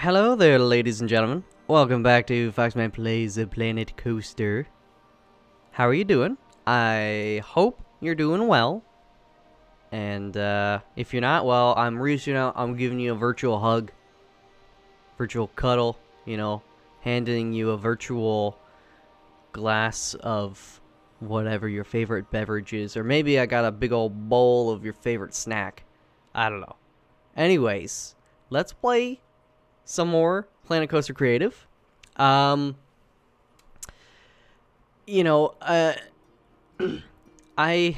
Hello there, ladies and gentlemen. Welcome back to Foxman Plays the Planet Coaster. How are you doing? I hope you're doing well. And if you're not, well, I'm reaching out. I'm giving you a virtual hug, virtual cuddle, handing you a virtual glass of whatever your favorite beverage is. Or maybe I got a big old bowl of your favorite snack. I don't know. Anyways, let's play some more Planet Coaster Creative. I I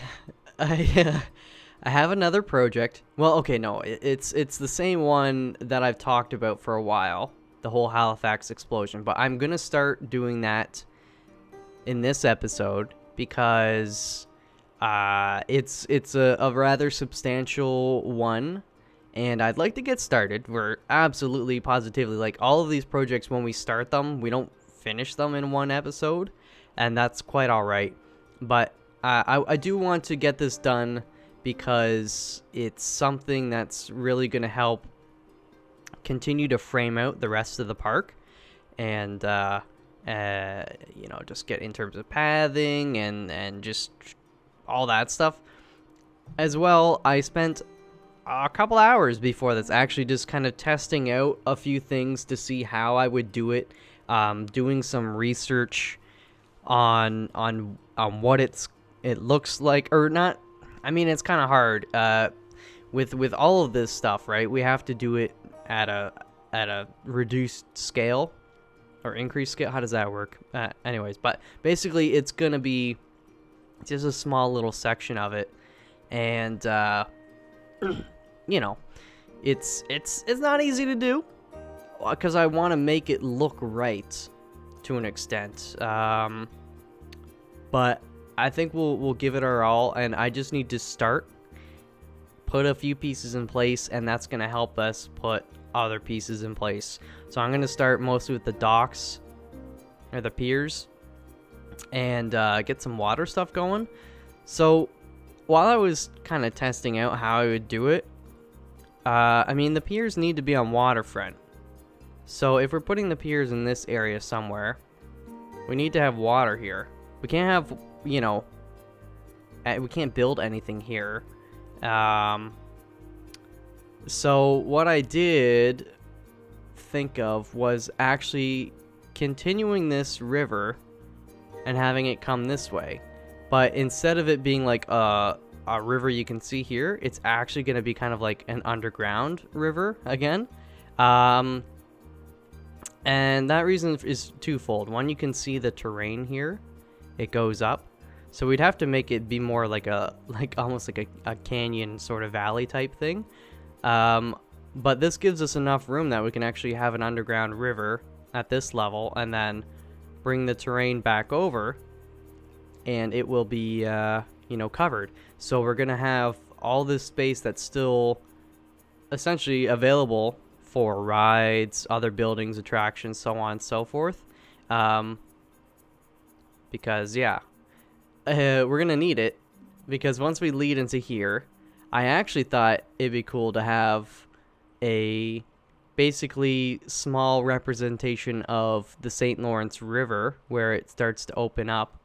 have another project. Well, okay, no, it's the same one that I've talked about for a while, the whole Halifax explosion. But I'm gonna start doing that in this episode because it's a rather substantial one. And I'd like to get started. We're absolutely, positively, like, all of these projects, when we start them, we don't finish them in one episode. And that's quite alright. But I do want to get this done because it's something that's really going to help continue to frame out the rest of the park. And, just get in terms of pathing and just all that stuff. As well, I spent a couple hours before this actually just kind of testing out a few things to see how I would do it, doing some research on what it looks like, or not. I mean, it's kind of hard with all of this stuff, right? We have to do it at a reduced scale or increased scale. How does that work? Anyways, but basically it's gonna be just a small little section of it, and it's not easy to do because I want to make it look right to an extent. But I think we'll give it our all, and I just need to put a few pieces in place, and that's going to help us put other pieces in place. So I'm going to start mostly with the docks or the piers and get some water stuff going. So while I was kind of testing out how I would do it, I mean, the piers need to be on waterfront. So if we're putting the piers in this area somewhere, we need to have water here. We can't have, we can't build anything here. So what I did think of was actually continuing this river and having it come this way. But instead of it being like a river you can see here, it's actually going to be kind of like an underground river again. And that reason is twofold. One, you can see the terrain here. It goes up. So we'd have to make it be more like almost like a canyon sort of valley type thing. But this gives us enough room that we can actually have an underground river at this level and then bring the terrain back over, and it will be covered. So we're gonna have all this space that's still essentially available for rides, other buildings, attractions, so on and so forth. Because we're gonna need it, because once we lead into here, I actually thought it'd be cool to have a basically small representation of the St. Lawrence River where it starts to open up.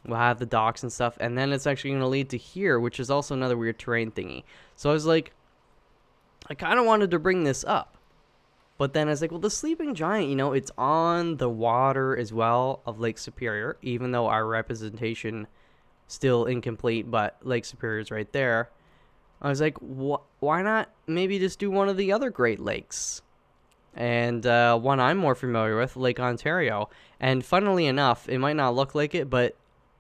We'll have the docks and stuff, and then it's actually going to lead to here, which is also another weird terrain thingy. So I was like, I kind of wanted to bring this up, but then I was like, well, the Sleeping Giant, it's on the water as well of Lake Superior, even though our representation still incomplete, but Lake Superior is right there. I was like, why not maybe just do one of the other Great Lakes? And one I'm more familiar with, Lake Ontario. And funnily enough, it might not look like it, but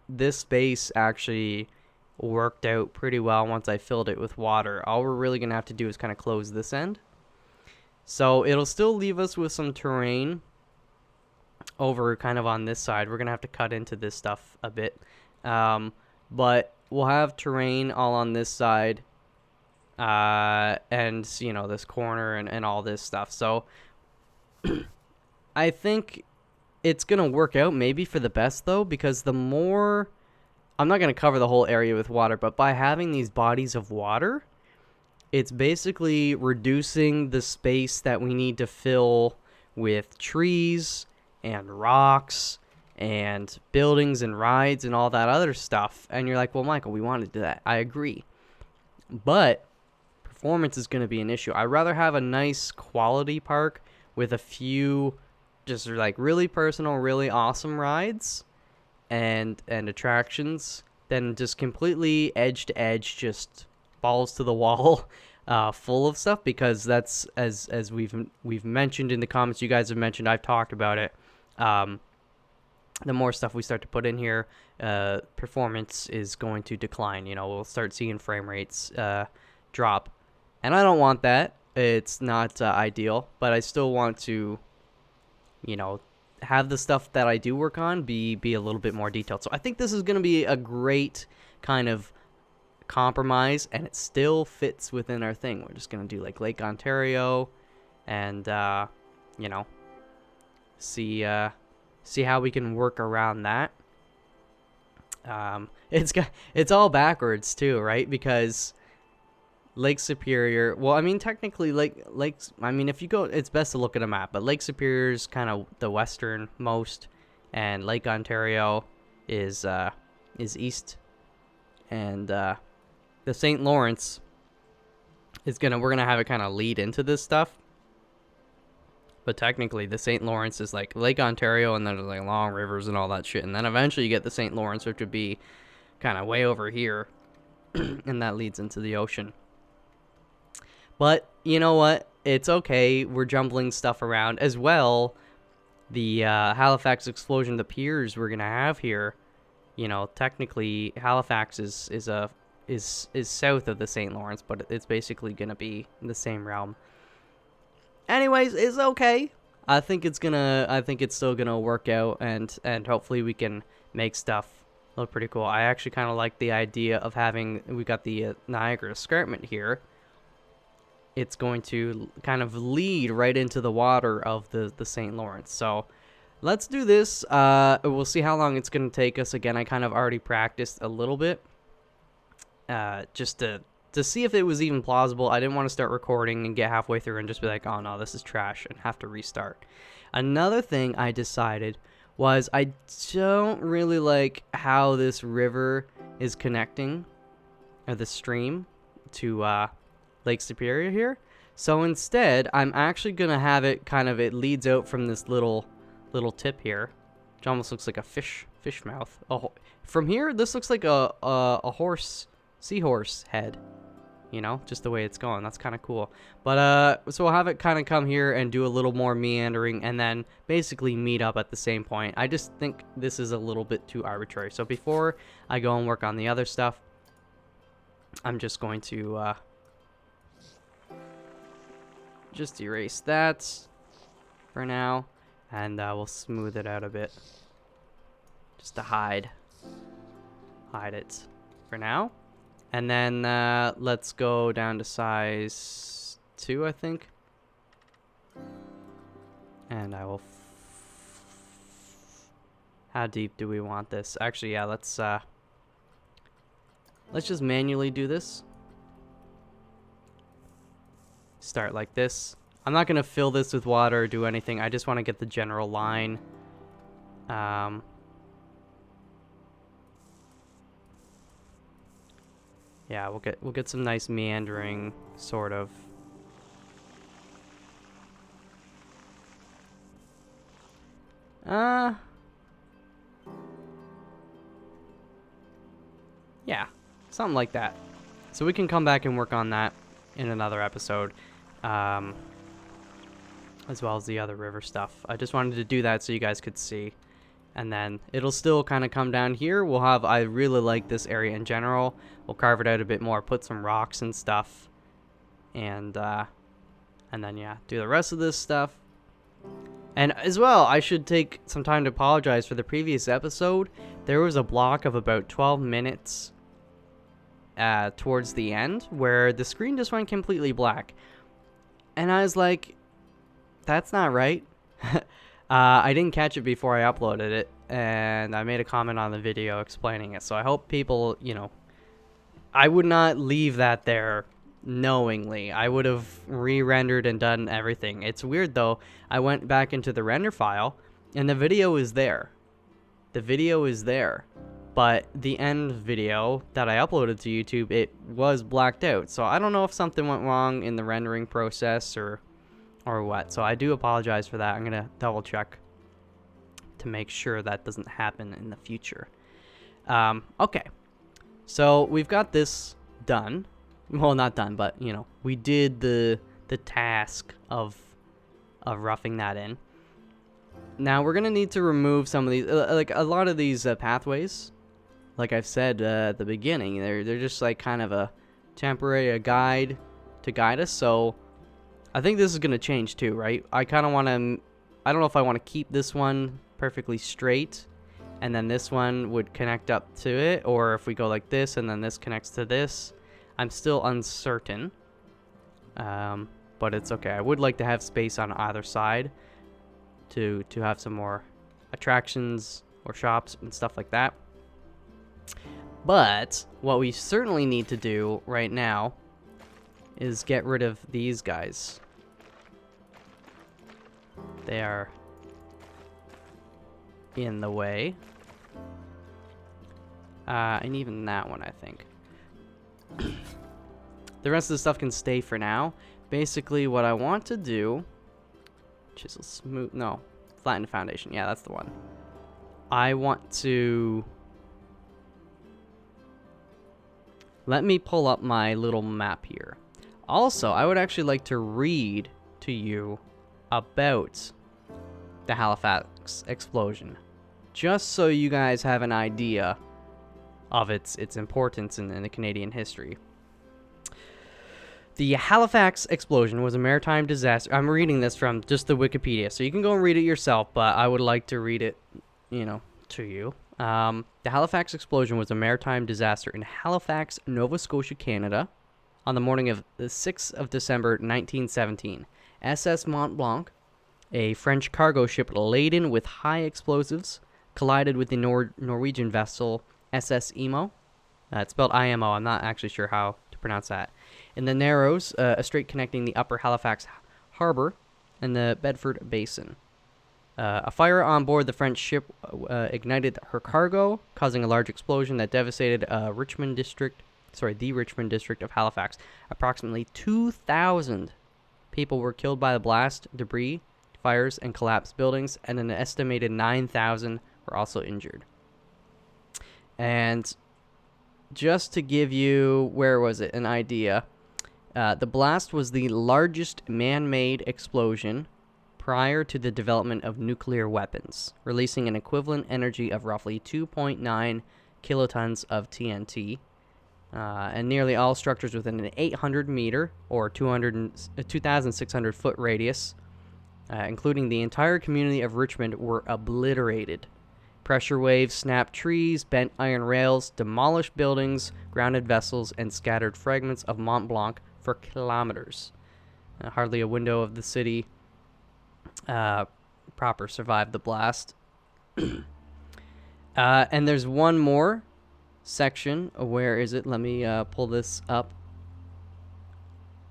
this space actually worked out pretty well once I filled it with water. All we're really going to have to do is kind of close this end. So it'll still leave us with some terrain over kind of on this side. We're going to have to cut into this stuff a bit. But we'll have terrain all on this side. And, this corner and all this stuff. So I think it's going to work out maybe for the best, though, because the more... I'm not going to cover the whole area with water, but by having these bodies of water, it's basically reducing the space that we need to fill with trees and rocks and buildings and rides and all that other stuff. And you're like, well, Michael, we want to do that. I agree. But performance is going to be an issue. I'd rather have a nice quality park with a few just like really personal, really awesome rides and attractions than just completely edge to edge, just balls to the wall, full of stuff. Because that's, as we've mentioned in the comments, you guys have mentioned, I've talked about it. The more stuff we start to put in here, performance is going to decline. You know, we'll start seeing frame rates drop, and I don't want that. It's not ideal, but I still want to, you know, have the stuff that I do work on be a little bit more detailed. So I think this is going to be a great kind of compromise, and it still fits within our thing. We're just going to do like Lake Ontario, and you know, see how we can work around that. It's all backwards too, right? Because Lake Superior, well, I mean, technically, lakes. I mean, if you go, it's best to look at a map. But Lake Superior is kind of the westernmost, and Lake Ontario is east, and the St. Lawrence is we're gonna have it kind of lead into this stuff. But technically, the St. Lawrence is like Lake Ontario, and then there's like long rivers and all that shit. And then eventually you get the St. Lawrence, which would be kind of way over here, and that leads into the ocean. But you know what? It's okay. We're jumbling stuff around as well. The Halifax explosion, the piers we're gonna have here. You know, technically Halifax is south of the St. Lawrence, but it's basically gonna be in the same realm. Anyways, it's okay. I think it's still gonna work out, and hopefully we can make stuff look pretty cool. I actually kind of like the idea of having, we got the Niagara Escarpment here. It's going to kind of lead right into the water of the St. Lawrence. So let's do this. We'll see how long it's gonna take us. Again, I kind of already practiced a little bit, just to see if it was even plausible. I didn't want to start recording and get halfway through and just be like, oh no, this is trash, and have to restart. Another thing I decided was I don't really like how this river is connecting, or the stream, to Lake Superior here. So instead, I'm actually going to have it kind of, it leads out from this little tip here, which almost looks like a fish mouth. Oh, from here, this looks like a seahorse head. You know, just the way it's going. That's kind of cool. But so we'll have it kind of come here and do a little more meandering, and then basically meet up at the same point. I just think this is a little bit too arbitrary. So before I go and work on the other stuff, I'm just going to just erase that for now, and we'll smooth it out a bit just to hide it for now. And then let's go down to size 2, I think. And I will... How deep do we want this? Actually, yeah, let's just manually do this. Start like this. I'm not going to fill this with water or do anything. I just want to get the general line. Yeah, we'll get some nice meandering, sort of. Yeah, something like that. So we can come back and work on that in another episode, as well as the other river stuff. I just wanted to do that so you guys could see. And then it'll still kind of come down here. We'll have, I really like this area in general. We'll carve it out a bit more, put some rocks and stuff. And then, yeah, do the rest of this stuff. And as well, I should take some time to apologize for the previous episode. There was a block of about 12 minutes towards the end where the screen just went completely black. And I was like, that's not right. I didn't catch it before I uploaded it, and I made a comment on the video explaining it. So I hope people, you know, I would not leave that there knowingly. I would have re-rendered and done everything. It's weird though. I went back into the render file and the video is there. The video is there. But the end video that I uploaded to YouTube, it was blacked out. So I don't know if something went wrong in the rendering process or what. So I do apologize for that. I'm going to double check to make sure that doesn't happen in the future. Okay. So we've got this done. Well, not done, but, you know, we did the task of roughing that in. Now we're going to need to remove some of these, like a lot of these pathways. Like I've said at the beginning, they're just like kind of a temporary guide to guide us. So I think this is going to change too, right? I kind of want to, I don't know if I want to keep this one perfectly straight and then this one would connect up to it, or if we go like this and then this connects to this. I'm still uncertain, but it's okay. I would like to have space on either side to have some more attractions or shops and stuff like that. But what we certainly need to do right now is get rid of these guys. They are in the way. And even that one, I think. The rest of the stuff can stay for now. Basically, what I want to do... Chisel smooth... No. Flatten the foundation. Yeah, that's the one. I want to... Let me pull up my little map here. Also, I would actually like to read to you about the Halifax explosion. Just so you guys have an idea of its importance in the Canadian history. The Halifax explosion was a maritime disaster. I'm reading this from just the Wikipedia, so you can go and read it yourself, but I would like to read it, you know, to you. The Halifax explosion was a maritime disaster in Halifax, Nova Scotia, Canada, on the morning of the 6th of December, 1917. SS Mont Blanc, a French cargo ship laden with high explosives, collided with the Norwegian vessel SS Imo. It's spelled IMO. I'm not actually sure how to pronounce that. In the Narrows, a strait connecting the upper Halifax harbor and the Bedford Basin. A fire on board the French ship ignited her cargo, causing a large explosion that devastated the Richmond district of Halifax. Approximately 2,000 people were killed by the blast, debris, fires, and collapsed buildings, and an estimated 9,000 were also injured. And just to give you, where was it, an idea, the blast was the largest man-made explosion prior to the development of nuclear weapons, releasing an equivalent energy of roughly 2.9 kilotons of TNT, and nearly all structures within an 800-meter or 2,600 foot radius, including the entire community of Richmond, were obliterated. Pressure waves snapped trees, bent iron rails, demolished buildings, grounded vessels, and scattered fragments of Mont Blanc for kilometers. Hardly a window of the city proper survived the blast. And there's one more section. Where is it? Let me pull this up.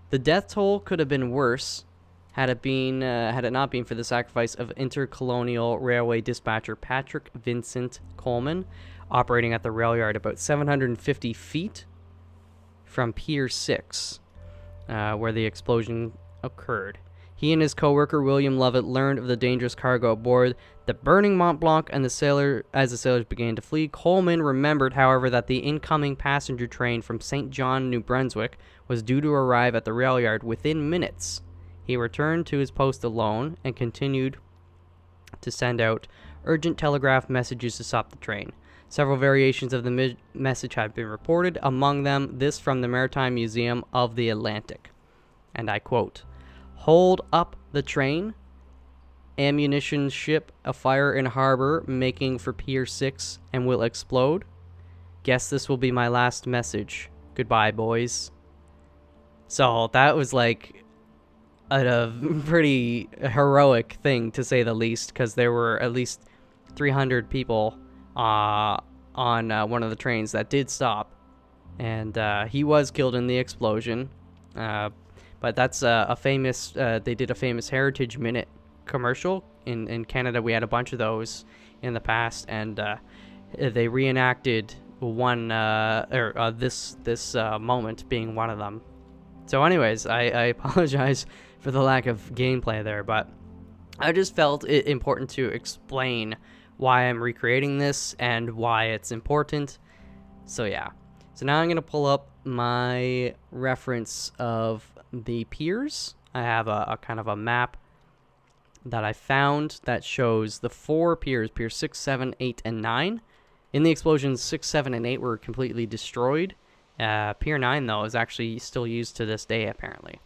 The death toll could have been worse had it not been for the sacrifice of intercolonial railway dispatcher Patrick Vincent Coleman, operating at the rail yard about 750 feet from Pier 6, where the explosion occurred. He and his co-worker William Lovett learned of the dangerous cargo aboard the burning Mont Blanc, and as the sailors began to flee. Coleman remembered, however, that the incoming passenger train from St. John, New Brunswick, was due to arrive at the rail yard within minutes. He returned to his post alone and continued to send out urgent telegraph messages to stop the train. Several variations of the message have been reported, among them this from the Maritime Museum of the Atlantic. And I quote, "Hold up the train. Ammunition ship afire in harbor, making for Pier 6 and will explode. Guess this will be my last message. Goodbye, boys." So that was like a pretty heroic thing, to say the least, because there were at least 300 people on one of the trains that did stop, and he was killed in the explosion. But that's a famous, they did a famous Heritage Minute commercial. In Canada, we had a bunch of those in the past, and they reenacted one, this moment being one of them. So anyways, I apologize for the lack of gameplay there, but I just felt it important to explain why I'm recreating this and why it's important. So yeah. So now I'm going to pull up my reference of the piers. I have a kind of a map that I found that shows the 4 piers, Piers 6, 7, 8, and 9. In the explosions, 6, 7, and 8 were completely destroyed. Pier 9, though, is actually still used to this day, apparently.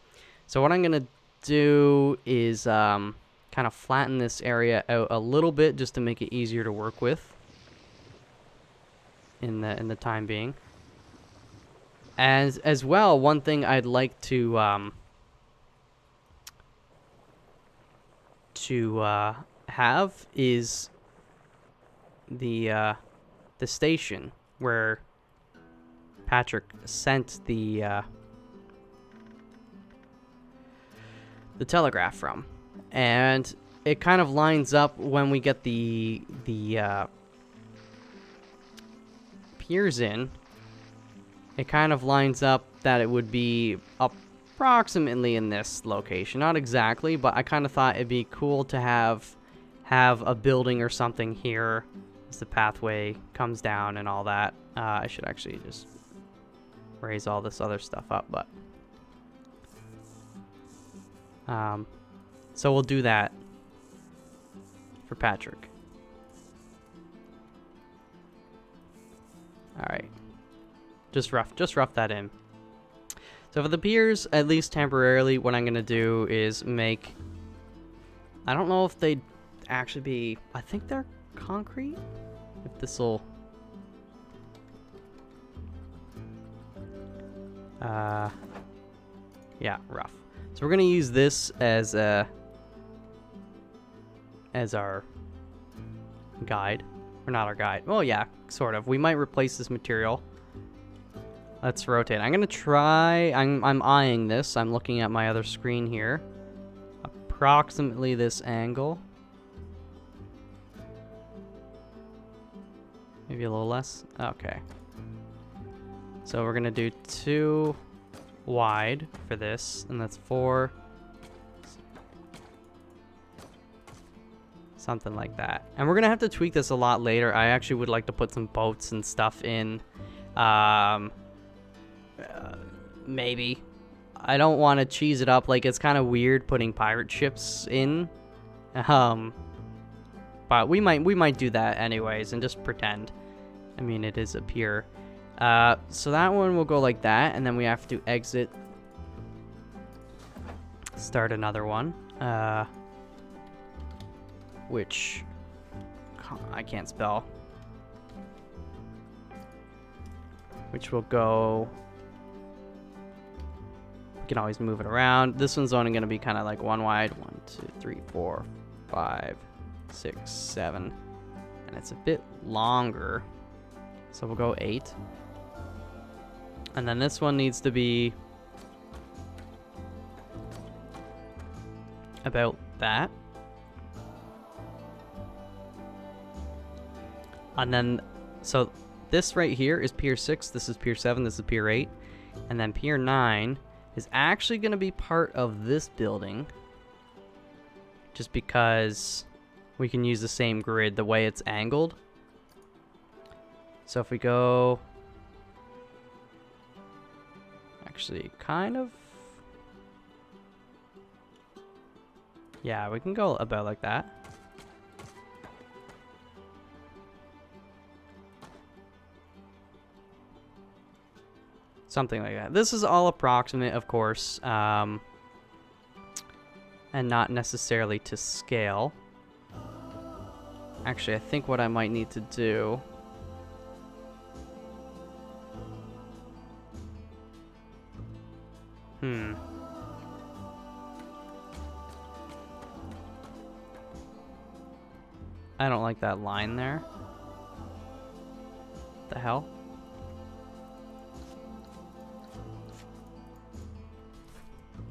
So what I'm going to do is kind of flatten this area out a little bit just to make it easier to work with in the time being. As well, one thing I'd like to have is the station where Patrick sent the telegraph from, and it kind of lines up when we get the piers in. It kind of lines up that it would be approximately in this location. Not exactly, but I kind of thought it'd be cool to have a building or something here as the pathway comes down and all that. I should actually just raise all this other stuff up, but so we'll do that for Patrick. All right. Just rough that in. So for the piers, at least temporarily, what I'm going to do is make... I don't know if they'd actually be... I think they're concrete? If this'll... yeah, rough. So we're going to use this as our guide. Or not our guide. Well, yeah, sort of. We might replace this material. Let's rotate. I'm going to try... I'm eyeing this. I'm looking at my other screen here. Approximately this angle. Maybe a little less. Okay. So we're going to do 2 wide for this. And that's 4. Something like that. And we're going to have to tweak this a lot later. I actually would like to put some boats and stuff in. Maybe. I don't want to cheese it up. Like, it's kind of weird putting pirate ships in. But we might do that anyways and just pretend. I mean, it is a pier. So that one will go like that, and then we have to exit. Start another one. Which I can't spell. Which will go... We can always move it around. This one's only going to be kind of like 1 wide. 1, 2, 3, 4, 5, 6, 7. And it's a bit longer. So we'll go 8. And then this one needs to be about that. And then, so this right here is Pier 6, this is Pier 7, this is Pier 8. And then Pier 9 is actually going to be part of this building. Just because we can use the same grid the way it's angled. So if we go... Actually, kind of... Yeah, we can go about like that. Something like that. This is all approximate, of course, and not necessarily to scale. Actually, I think what I might need to do... I don't like that line there. What the hell?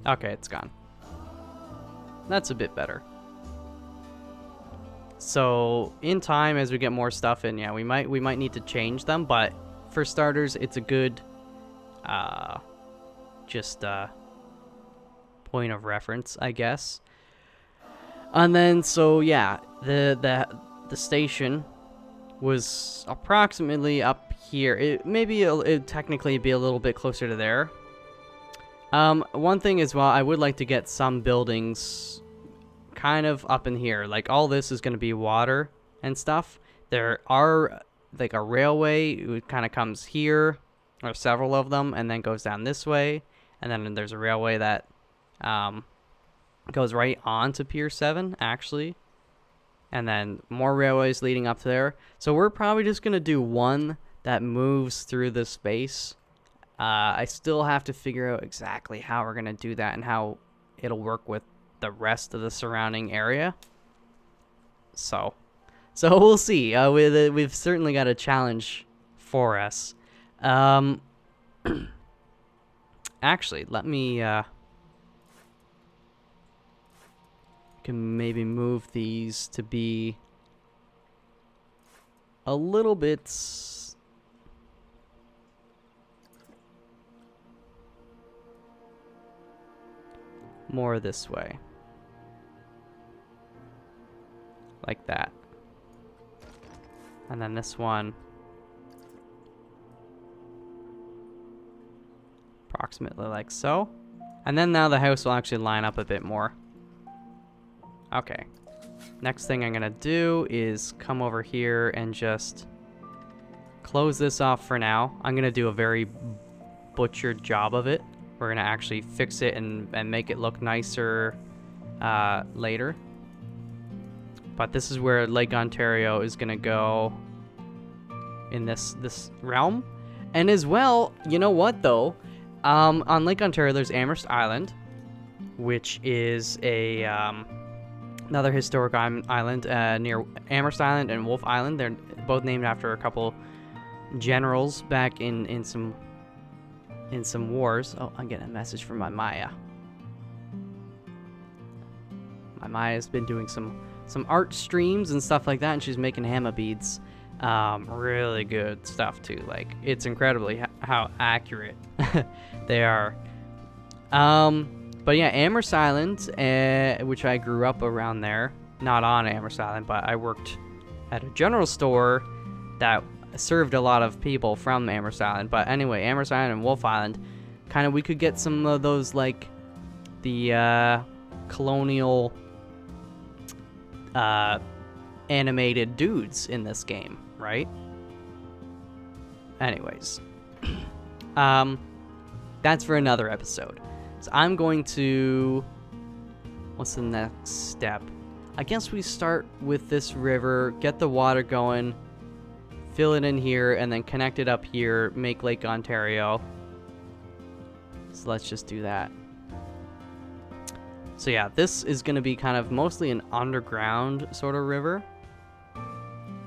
Okay, it's gone. That's a bit better. So in time, as we get more stuff in, yeah, we might need to change them, but for starters, it's a good point of reference, I guess. And then, so yeah, the station was approximately up here. It technically be a little bit closer to there. One thing as well, I would like to get some buildings kind of up in here. Like, all this is going to be water and stuff. There are, like, a railway. It kind of comes here, or several of them, and then goes down this way. And then there's a railway that goes right on to Pier 7, actually. And then more railways leading up to there. So we're probably just going to do one that moves through this space. I still have to figure out exactly how we're going to do that and how it'll work with the rest of the surrounding area. So we'll see. We've certainly got a challenge for us. Actually, let me can maybe move these to be a little bit more this way, like that. And then this one approximately like so. And then now the house will actually line up a bit more. Okay. Next thing I'm gonna do is come over here and just close this off for now. I'm gonna do a very butchered job of it. We're gonna actually fix it and make it look nicer later. But this is where Lake Ontario is gonna go in this realm. And as well, you know what though? On Lake Ontario, there's Amherst Island, which is a another historic island near Amherst Island and Wolf Island. They're both named after a couple generals back in some wars. Oh, I'm getting a message from my Maya. My Maya's been doing some art streams and stuff like that, and she's making hammer beads. Really good stuff too. Like, it's incredibly how accurate they are. But yeah, Amherst Island, which I grew up around there. Not on Amherst Island, but I worked at a general store that served a lot of people from Amherst Island. But anyway, Amherst Island and Wolf Island, kind of, we could get some of those, like, the colonial animated dudes in this game, right? Anyways, that's for another episode. So I'm going to, what's the next step? I guess we start with this river, get the water going, fill it in here, and then connect it up here, make Lake Ontario. So let's just do that. So yeah, this is going to be kind of mostly an underground sort of river.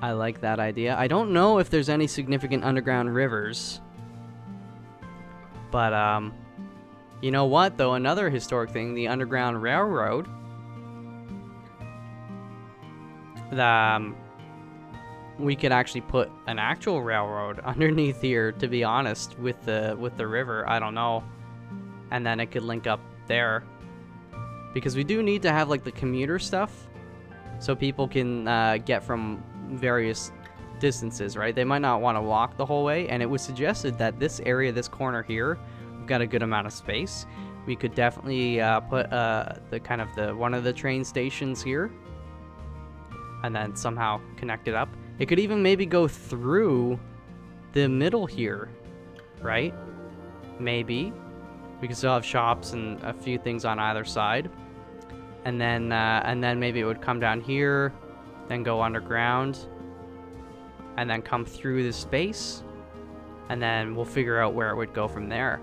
I like that idea. I don't know if there's any significant underground rivers. But, you know what, though? Another historic thing, the Underground Railroad. We could actually put an actual railroad underneath here, to be honest, with the river. I don't know. And then it could link up there. Because we do need to have, like, the commuter stuff, so people can get from various distances, right? They might not want to walk the whole way, and it was suggested that this area, this corner here, we've got a good amount of space. We could definitely put one of the train stations here, and then somehow connect it up. It could even maybe go through the middle here, right? Maybe. We could still have shops and a few things on either side. And then maybe it would come down here, then go underground, and then come through the space, and then we'll figure out where it would go from there.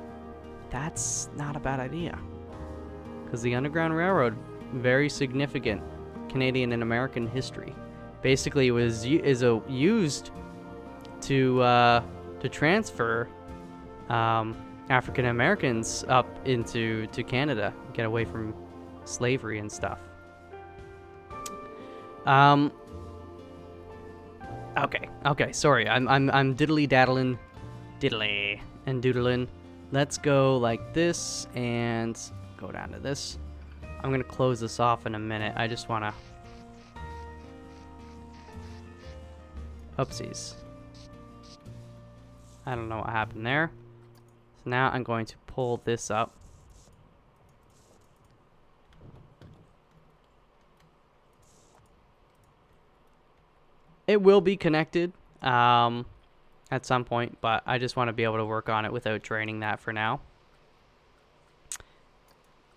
That's not a bad idea, because the Underground Railroad, very significant Canadian and American history. Basically, it was used to transfer African Americans up to Canada, get away from slavery and stuff. Okay, sorry, I'm diddly and doodling. Let's go like this and go down to this. I'm gonna close this off in a minute. I just wanna... Oopsies. I don't know what happened there. So now I'm going to pull this up. It will be connected at some point, but I just want to be able to work on it without draining that for now.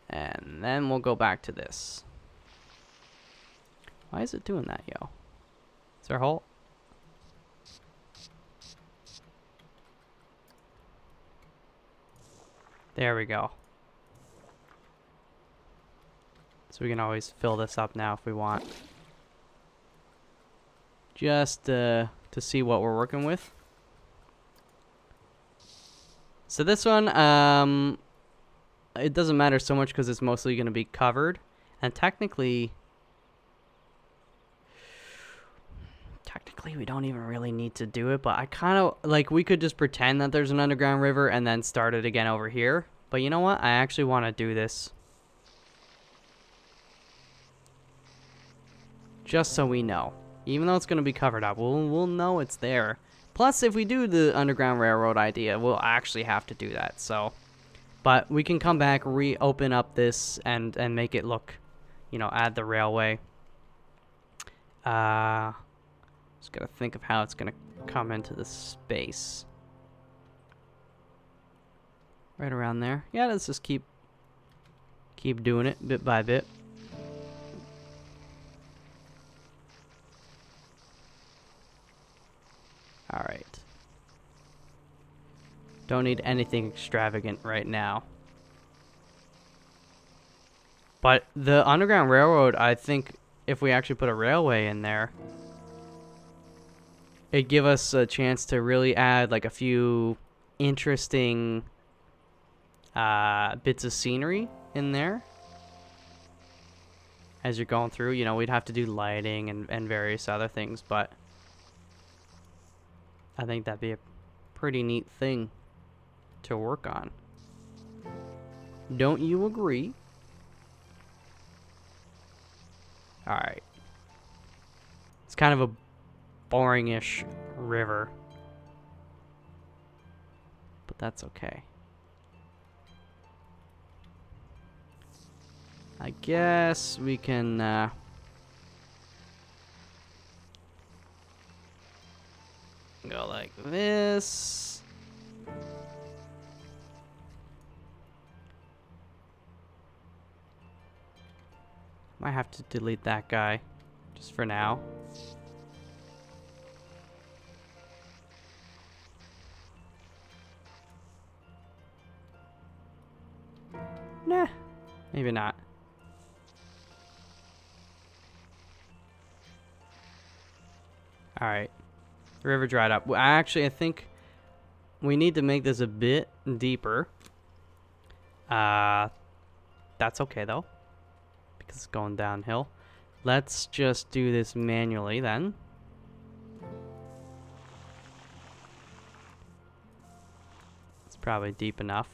And then we'll go back to this. Why is it doing that, yo? Is there a hole? There we go. So we can always fill this up now if we want. Just to see what we're working with. So this one, it doesn't matter so much because it's mostly going to be covered. And technically we don't even really need to do it, but I kind of, like, we could just pretend that there's an underground river and then start it again over here. But you know what? I actually want to do this. Just so we know. Even though it's going to be covered up, we'll know it's there. Plus, if we do the Underground Railroad idea, we'll actually have to do that. So, but we can come back, reopen up this, and make it look, you know, add the railway. Just gotta think of how it's gonna come into the space. Right around there. Yeah, let's just keep doing it bit by bit. All right. Don't need anything extravagant right now. But the Underground Railroad, I think if we actually put a railway in there, it'd give us a chance to really add like a few interesting bits of scenery in there. As you're going through, you know, we'd have to do lighting and various other things, but I think that'd be a pretty neat thing to work on. Don't you agree? Alright. It's kind of a boring-ish river. But that's okay. I guess we can go like this. Might have to delete that guy just for now. Nah, maybe not. All right. The river dried up. Well, actually, I think we need to make this a bit deeper. That's okay, though, because it's going downhill. Let's just do this manually, then. It's probably deep enough.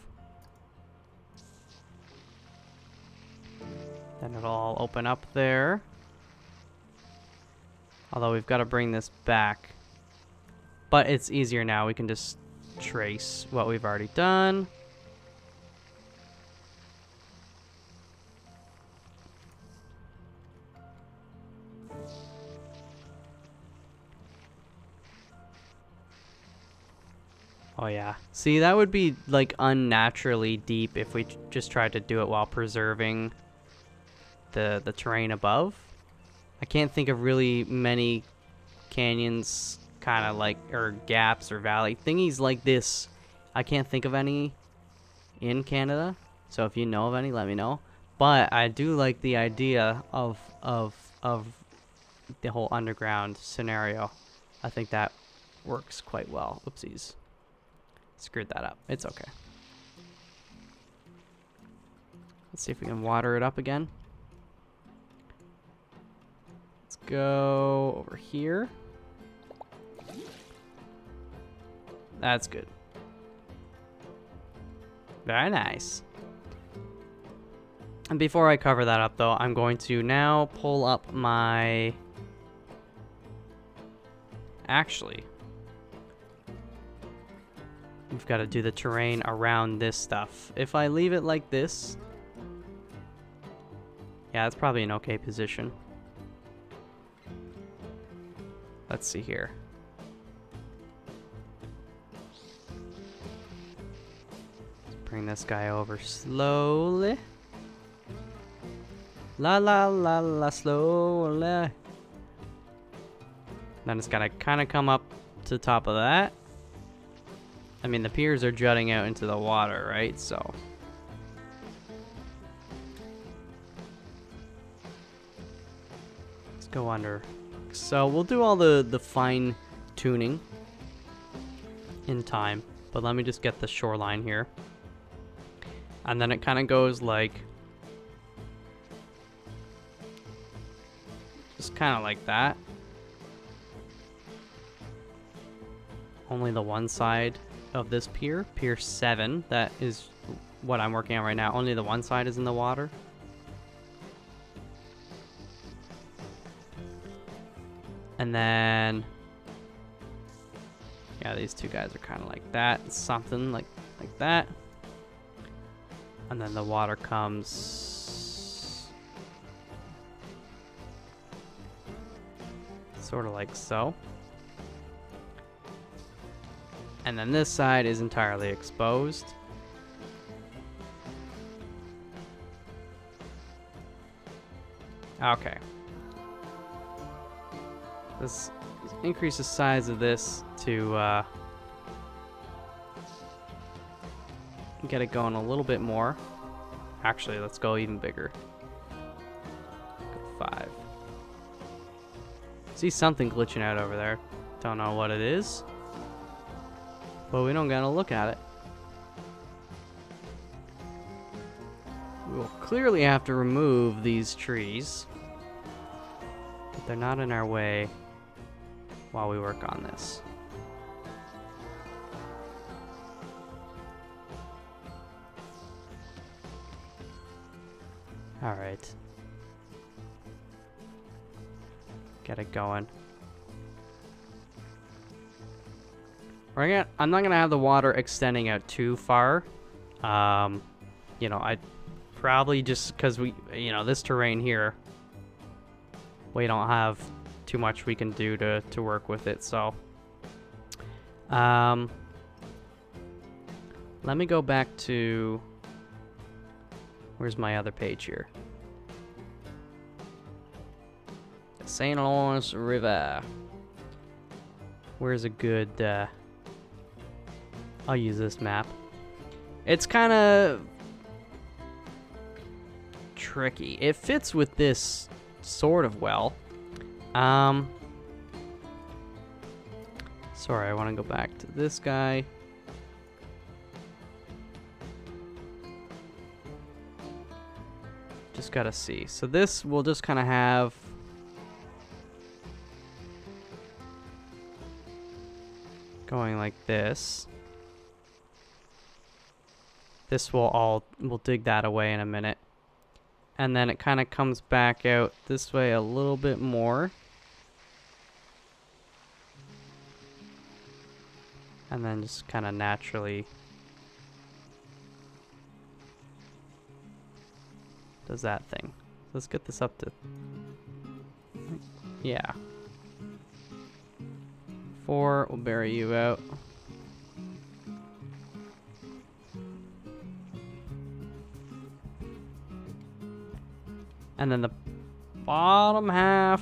Then it'll all open up there. Although we've got to bring this back. But it's easier now. We can just trace what we've already done. Oh yeah. See, that would be like unnaturally deep if we just tried to do it while preserving the terrain above. I can't think of really many canyons kind of like, or gaps or valley thingies like this. I can't think of any in Canada. So if you know of any, let me know. But I do like the idea of the whole underground scenario. I think that works quite well. Oopsies. Screwed that up. It's okay. Let's see if we can water it up again. Let's go over here. That's good. Very nice. And before I cover that up, though, I'm going to now pull up my... Actually, we've got to do the terrain around this stuff. If I leave it like this... Yeah, that's probably an okay position. Let's see here. Let's bring this guy over slowly. La la la la, slowly. Then it's gotta kind of come up to the top of that. I mean, the piers are jutting out into the water, right? So... let's go under. So we'll do all the fine tuning in time. But let me just get the shoreline here. And then it kind of goes like... just kind of like that. Only the one side of this pier, Pier 7, that is what I'm working on right now. Only the one side is in the water. And then, yeah, these two guys are kind of like that, something like that. And then the water comes sort of like so. And then this side is entirely exposed. Okay. Let's increase the size of this to get it going a little bit more. Actually, let's go even bigger. Go 5. See something glitching out over there. Don't know what it is. But we don't gotta look at it. We will clearly have to remove these trees. But they're not in our way while we work on this. Alright. Get it going. I'm not gonna have the water extending out too far. You know, I probably just because this terrain here, we don't have too much we can do to work with it. So, let me go back to where's my other page here? The St. Lawrence River. Where's a good? I'll use this map. It's kind of tricky. It fits with this sort of well. Sorry, I want to go back to this guy. Just gotta see. So this we'll just kind of have going like this. This we'll dig that away in a minute. And then it kind of comes back out this way a little bit more. And then just kind of naturally does that thing. Let's get this up to, yeah. 4, we'll bury you out. And then the bottom half,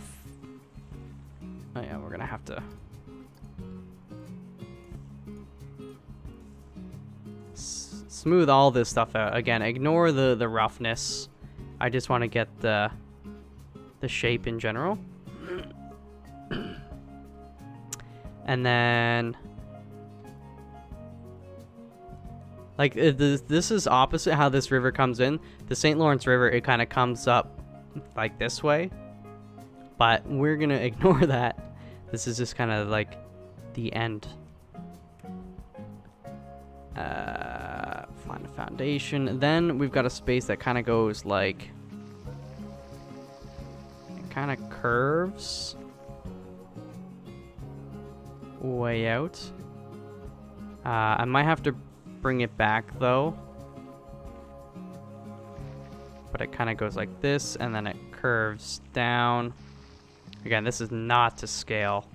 oh yeah, we're gonna have to smooth all this stuff out. Again, ignore the roughness. I just want to get the shape in general. And then Like, this is opposite how this river comes in. The St. Lawrence River, it kind of comes up like this way. But we're going to ignore that. This is just kind of like the end. Find a foundation. Then we've got a space that kind of goes like... It kind of curves way out. I might have to bring it back though. But it kind of goes like this, and then it curves down. Again, this is not to scale.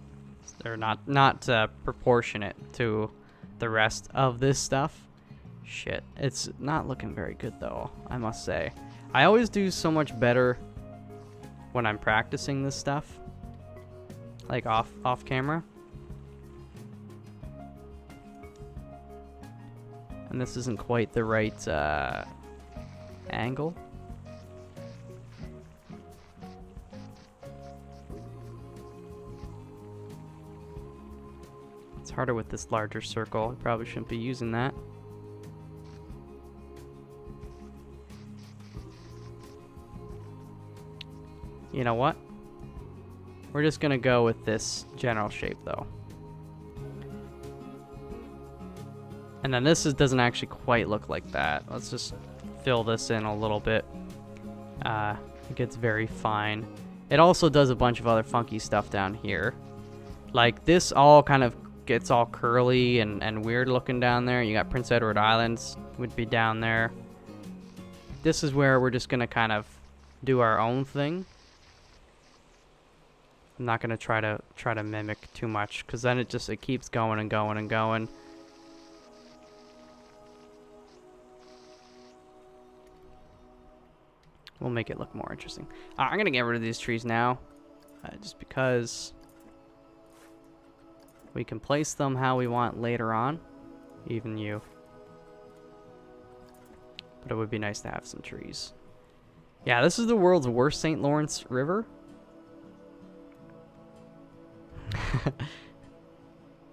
Or not proportionate to the rest of this stuff. Shit, it's not looking very good though, I must say. I always do so much better when I'm practicing this stuff, like off camera. And this isn't quite the right angle. It's harder with this larger circle. I probably shouldn't be using that. You know what? We're just gonna go with this general shape though. And then this doesn't actually quite look like that. Let's just fill this in a little bit. It gets very fine. It also does a bunch of other funky stuff down here. Like this all kind of gets all curly and weird looking down there. You got Prince Edward Islands would be down there. This is where we're just gonna kind of do our own thing. I'm not gonna try to mimic too much, because then it keeps going and going and going. We'll make it look more interesting. I'm gonna get rid of these trees now, just because we can place them how we want later on, even you. But it would be nice to have some trees. Yeah, this is the world's worst St. Lawrence River.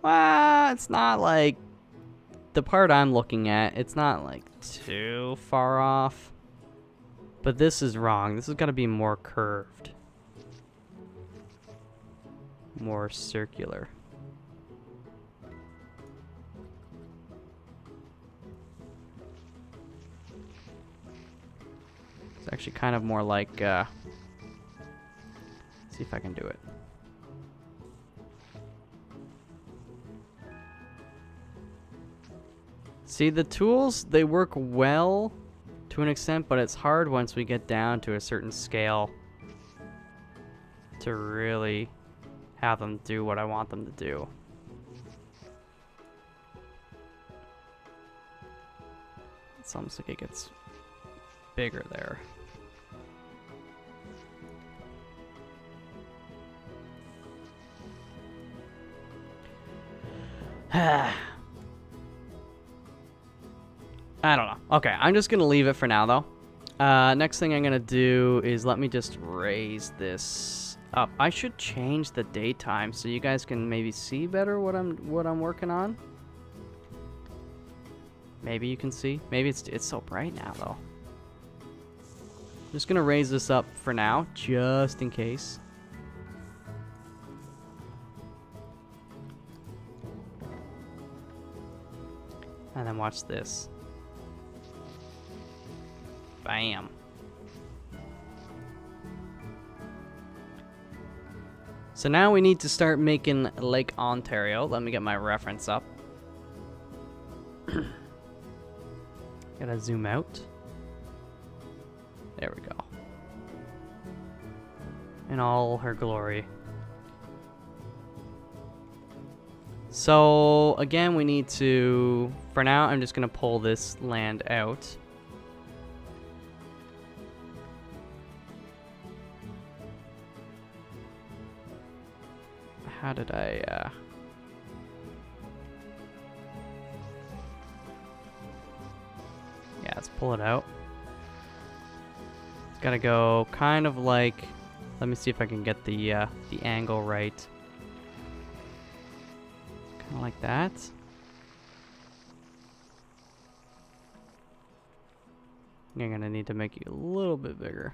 Well, it's not like the part I'm looking at, it's not like too far off. But this is wrong. This has got to be more curved. More circular. It's actually kind of more like, let's see if I can do it. See, the tools, they work well to an extent, but it's hard once we get down to a certain scale to really have them do what I want them to do. It's almost like it gets bigger there. I don't know. Okay, I'm just going to leave it for now, though. Next thing I'm going to do is let me just raise this up. I should change the daytime so you guys can maybe see better what I'm working on. Maybe you can see. Maybe it's so bright now, though. I'm just going to raise this up for now, just in case. And then watch this. Bam. So now we need to start making Lake Ontario. Let me get my reference up. Gotta zoom out. There we go. In all her glory. So again, we need to, for now, I'm just gonna pull this land out. How did I, yeah, let's pull it out. It's gotta go kind of like, let me see if I can get the angle right. Kind of like that. I'm gonna need to make you a little bit bigger.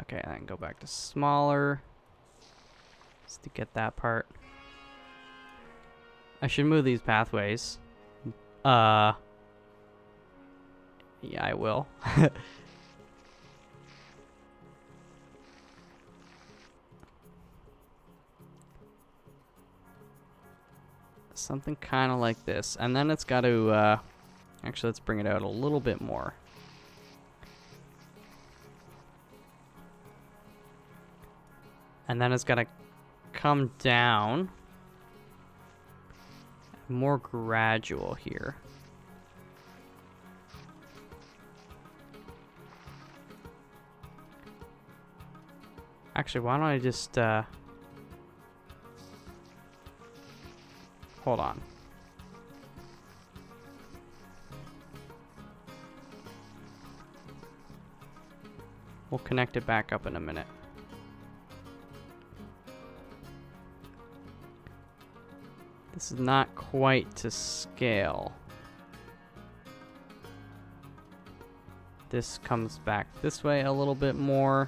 Okay, then go back to smaller. Just to get that part. I should move these pathways. Yeah, I will. Something kind of like this. And then it's got to, actually, let's bring it out a little bit more. And then it's got to come down. More gradual here. Actually, why don't I just, hold on. We'll connect it back up in a minute. This is not quite to scale. This comes back this way a little bit more.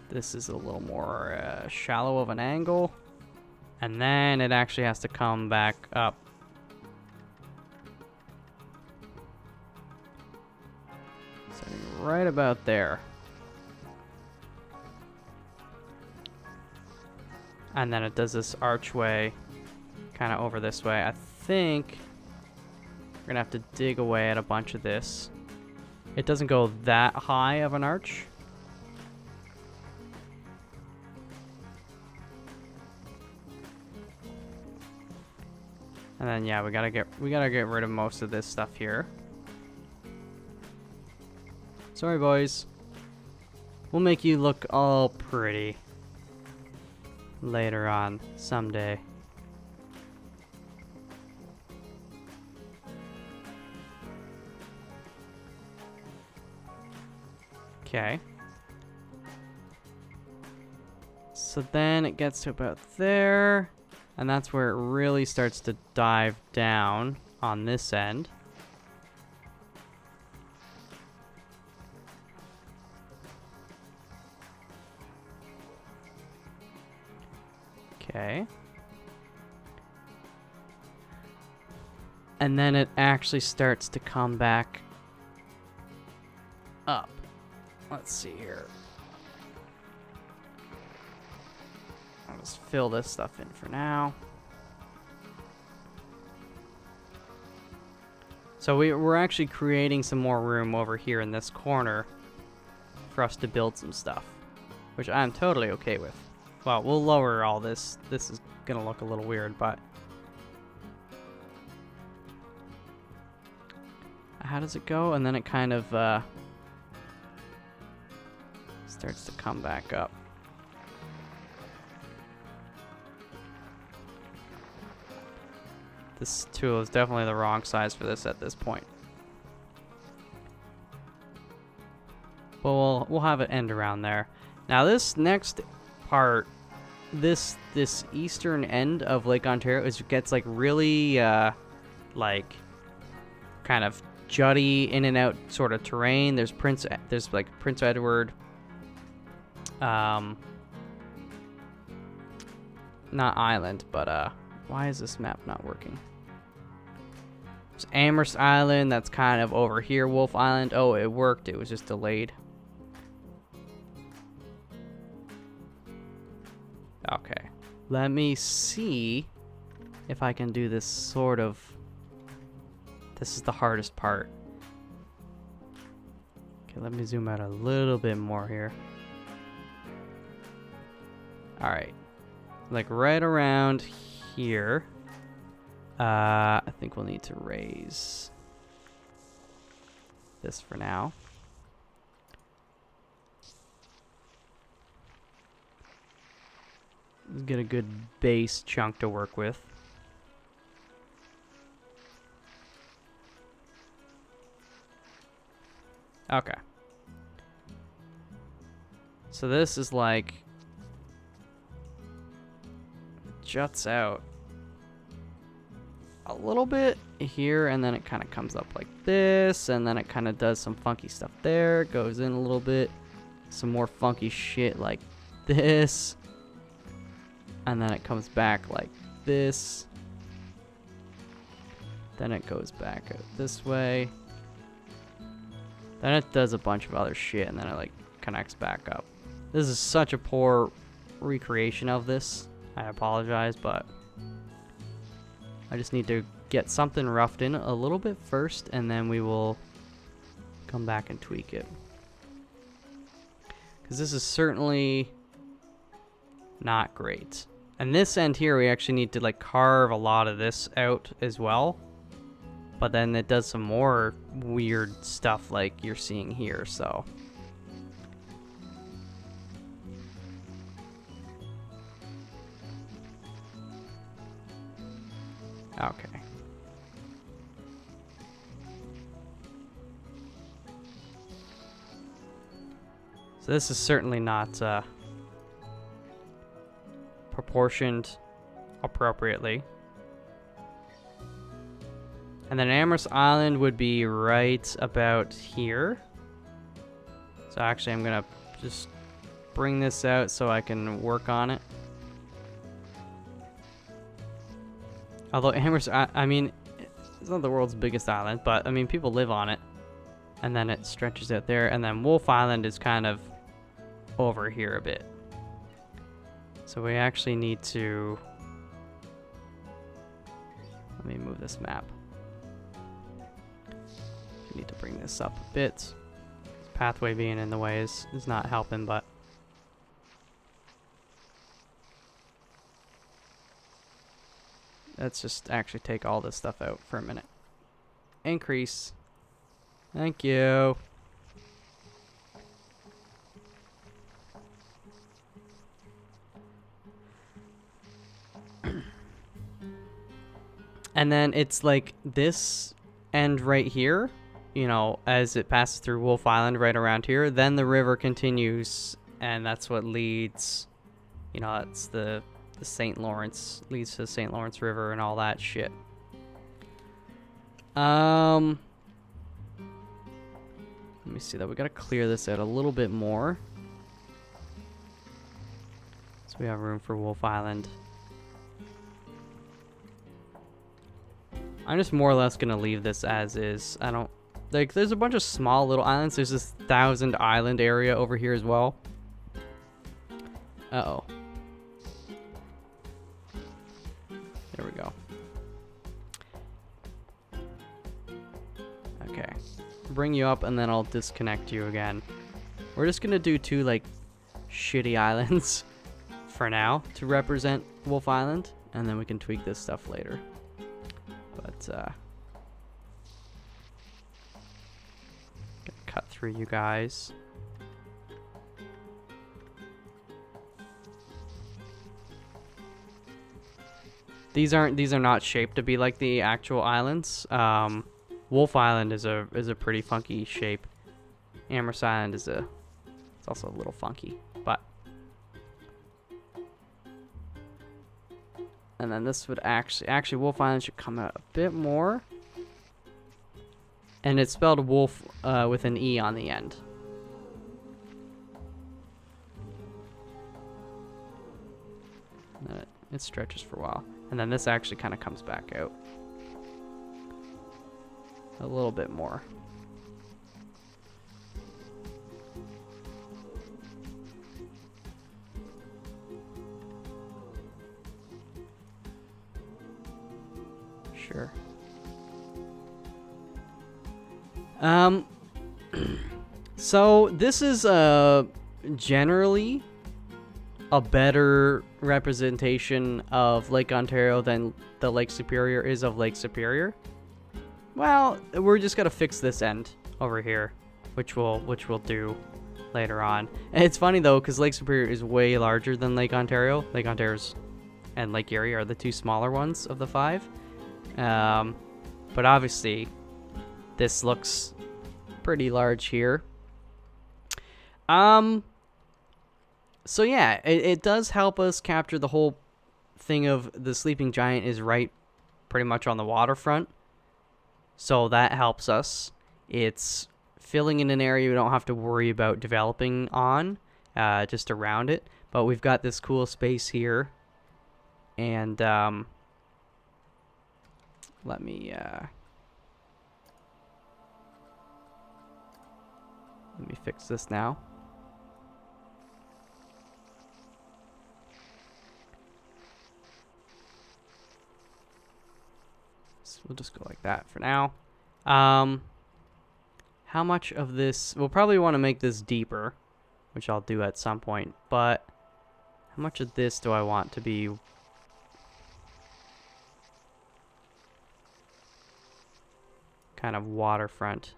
This is a little more shallow of an angle. And then it actually has to come back up. So right about there. And then it does this archway kind of over this way. I think we're gonna have to dig away at a bunch of this. It doesn't go that high of an arch. And then yeah, we gotta get rid of most of this stuff here. Sorry, boys. We'll make you look all pretty later on, someday. Okay. So then it gets to about there, and that's where it really starts to dive down on this end. Okay. And then it actually starts to come back up. Let's see here. I'll just fill this stuff in for now. So we're actually creating some more room over here in this corner for us to build some stuff, which I'm totally okay with. Well, we'll lower all this. This is gonna look a little weird, but how does it go? And then it kind of starts to come back up. This tool is definitely the wrong size for this at this point. But we'll have it end around there. Now this next part, this eastern end of Lake Ontario gets like really like kind of jutty in and out sort of terrain. There's like Prince Edward, not island, but why is this map not working? There's Amherst Island, that's kind of over here. Wolf Island, oh, it worked, it was just delayed. Okay, let me see if I can do this sort of. This is the hardest part. Okay, let me zoom out a little bit more here. Alright, like right around here. I think we'll need to raise this for now. Let's get a good base chunk to work with. Okay. So this is like juts out a little bit here, and then it kind of comes up like this, and then it kind of does some funky stuff there, goes in a little bit, some more funky shit like this, and then it comes back like this, then it goes back out this way, then it does a bunch of other shit, and then it like connects back up. This is such a poor recreation of this. I apologize, but I just need to get something roughed in a little bit first, and then we will come back and tweak it. Because this is certainly not great. And this end here, we actually need to like carve a lot of this out as well. But then it does some more weird stuff like you're seeing here, so. Okay. So this is certainly not proportioned appropriately. And then Amherst Island would be right about here. So actually I'm gonna just bring this out so I can work on it. Although Amherst, I mean, it's not the world's biggest island, but I mean, people live on it. And then it stretches out there, and then Wolf Island is kind of over here a bit. So we actually need to, let me move this map. We need to bring this up a bit. This pathway being in the way is not helping, but let's just actually take all this stuff out for a minute. Increase. Thank you. And then it's like this end right here, you know, as it passes through Wolf Island right around here, then the river continues, and that's what leads, you know, that's the St. Lawrence, leads to the St. Lawrence River and all that shit. Let me see that. We gotta clear this out a little bit more, so we have room for Wolf Island. I'm just more or less gonna leave this as is. I don't like. There's a bunch of small little islands. There's this 1,000 island area over here as well. Uh-oh. There we go. Okay. Bring you up, and then I'll disconnect you again. We're just gonna do 2 like shitty islands for now to represent Wolf Island, and then we can tweak this stuff later. But gonna cut through you guys. These are not shaped to be like the actual islands. Wolf Island is a pretty funky shape. Amherst Island is it's also a little funky, but. And then this would actually Wolf Island should come out a bit more. And it's spelled wolf with an E on the end. And then it stretches for a while. And then this actually kind of comes back out a little bit more. Sure. So this is generally a better representation of Lake Ontario than the Lake Superior is of Lake Superior. Well, we're just gonna fix this end over here, which we'll do later on. And it's funny though, because Lake Superior is way larger than Lake Ontario. Lake Ontario's and Lake Erie are the 2 smaller ones of the 5. But obviously, this looks pretty large here. So yeah, it does help us capture the whole thing of the sleeping giant is right pretty much on the waterfront. So that helps us. It's filling in an area we don't have to worry about developing on, just around it. But we've got this cool space here. And let me fix this now. So we'll just go like that for now. How much of this... We'll probably want to make this deeper, which I'll do at some point. But how much of this do I want to be... kind of waterfront?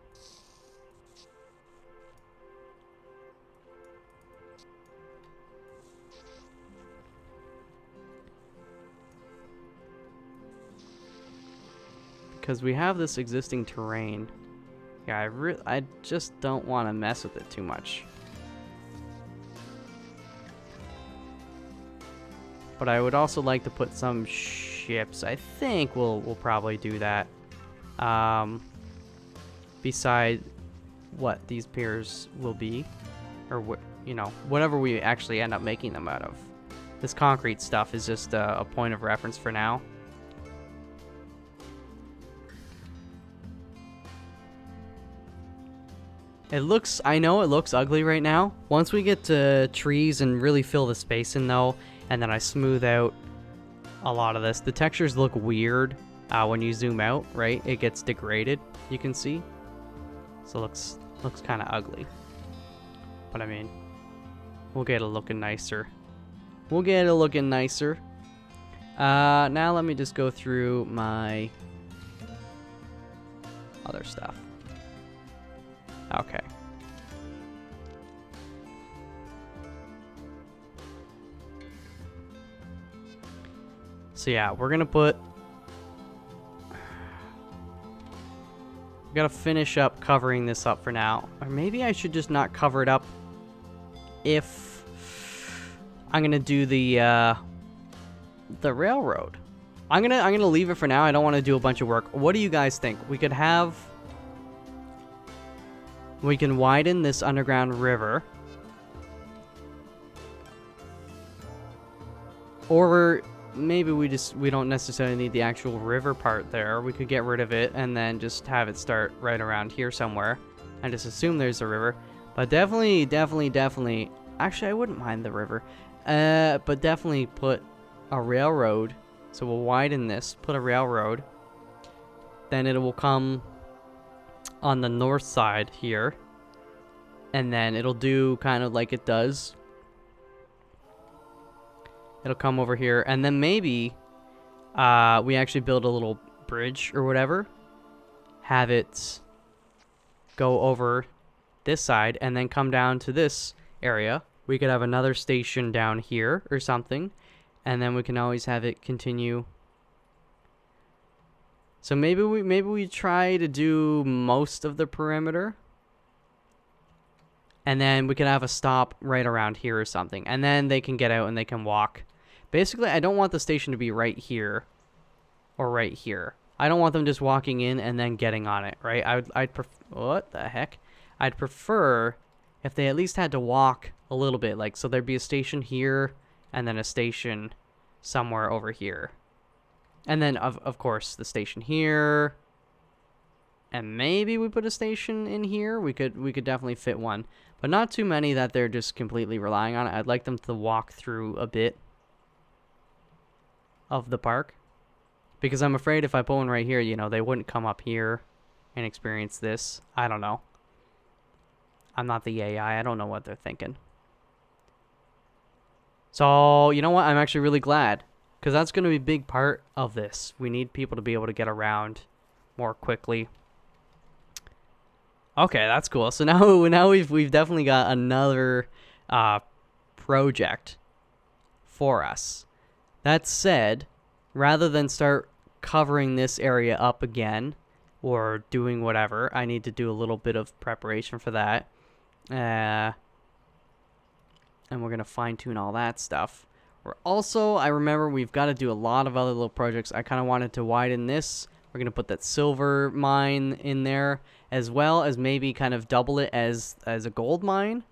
Because we have this existing terrain. Yeah, I just don't want to mess with it too much. But I would also like to put some ships. I think we'll probably do that. Beside what these piers will be, or what, you know, whatever we actually end up making them out of. This concrete stuff is just a point of reference for now. It looks, I know it looks ugly right now. Once we get to trees and really fill the space in though, and then I smooth out a lot of this, the textures look weird when you zoom out, right? It gets degraded, you can see. So it looks kind of ugly. But I mean, we'll get it looking nicer. We'll get it looking nicer. Now let me just go through my other stuff. Okay. So yeah, we're gonna put... Gotta finish up covering this up for now. Or maybe I should just not cover it up if I'm gonna do the railroad. I'm gonna leave it for now. I don't want to do a bunch of work. What do you guys think? We could have... We can widen this underground river. Or maybe we don't necessarily need the actual river part there. We could get rid of it and then just have it start right around here somewhere. And just assume there's a river. But definitely... Actually, I wouldn't mind the river. But definitely put a railroad. So we'll widen this, put a railroad. Then it will come on the north side here, and then it'll do kind of like it does. It'll come over here, and then maybe we actually build a little bridge or whatever, have it go over this side and then come down to this area. We could have another station down here or something, and then we can always have it continue. So maybe we try to do most of the perimeter. And then we can have a stop right around here or something. And then they can get out and they can walk. Basically, I don't want the station to be right here or right here. I don't want them just walking in and then getting on it, right? What the heck? I'd prefer if they at least had to walk a little bit. Like, so there'd be a station here and then a station somewhere over here. And then, of course, the station here. And maybe we put a station in here. We could definitely fit one. But not too many that they're just completely relying on it. I'd like them to walk through a bit of the park. Because I'm afraid if I put one right here, you know, they wouldn't come up here and experience this. I don't know. I'm not the AI. I don't know what they're thinking. So, you know what? I'm actually really glad. Because that's going to be a big part of this. We need people to be able to get around more quickly. Okay, that's cool. So now we've definitely got another project for us. That said, rather than start covering this area up again or doing whatever, I need to do a little bit of preparation for that. And we're going to fine-tune all that stuff. I remember we've got to do a lot of other little projects. I kind of wanted to widen this. We're going to put that silver mine in there, as well as maybe kind of double it as a gold mine.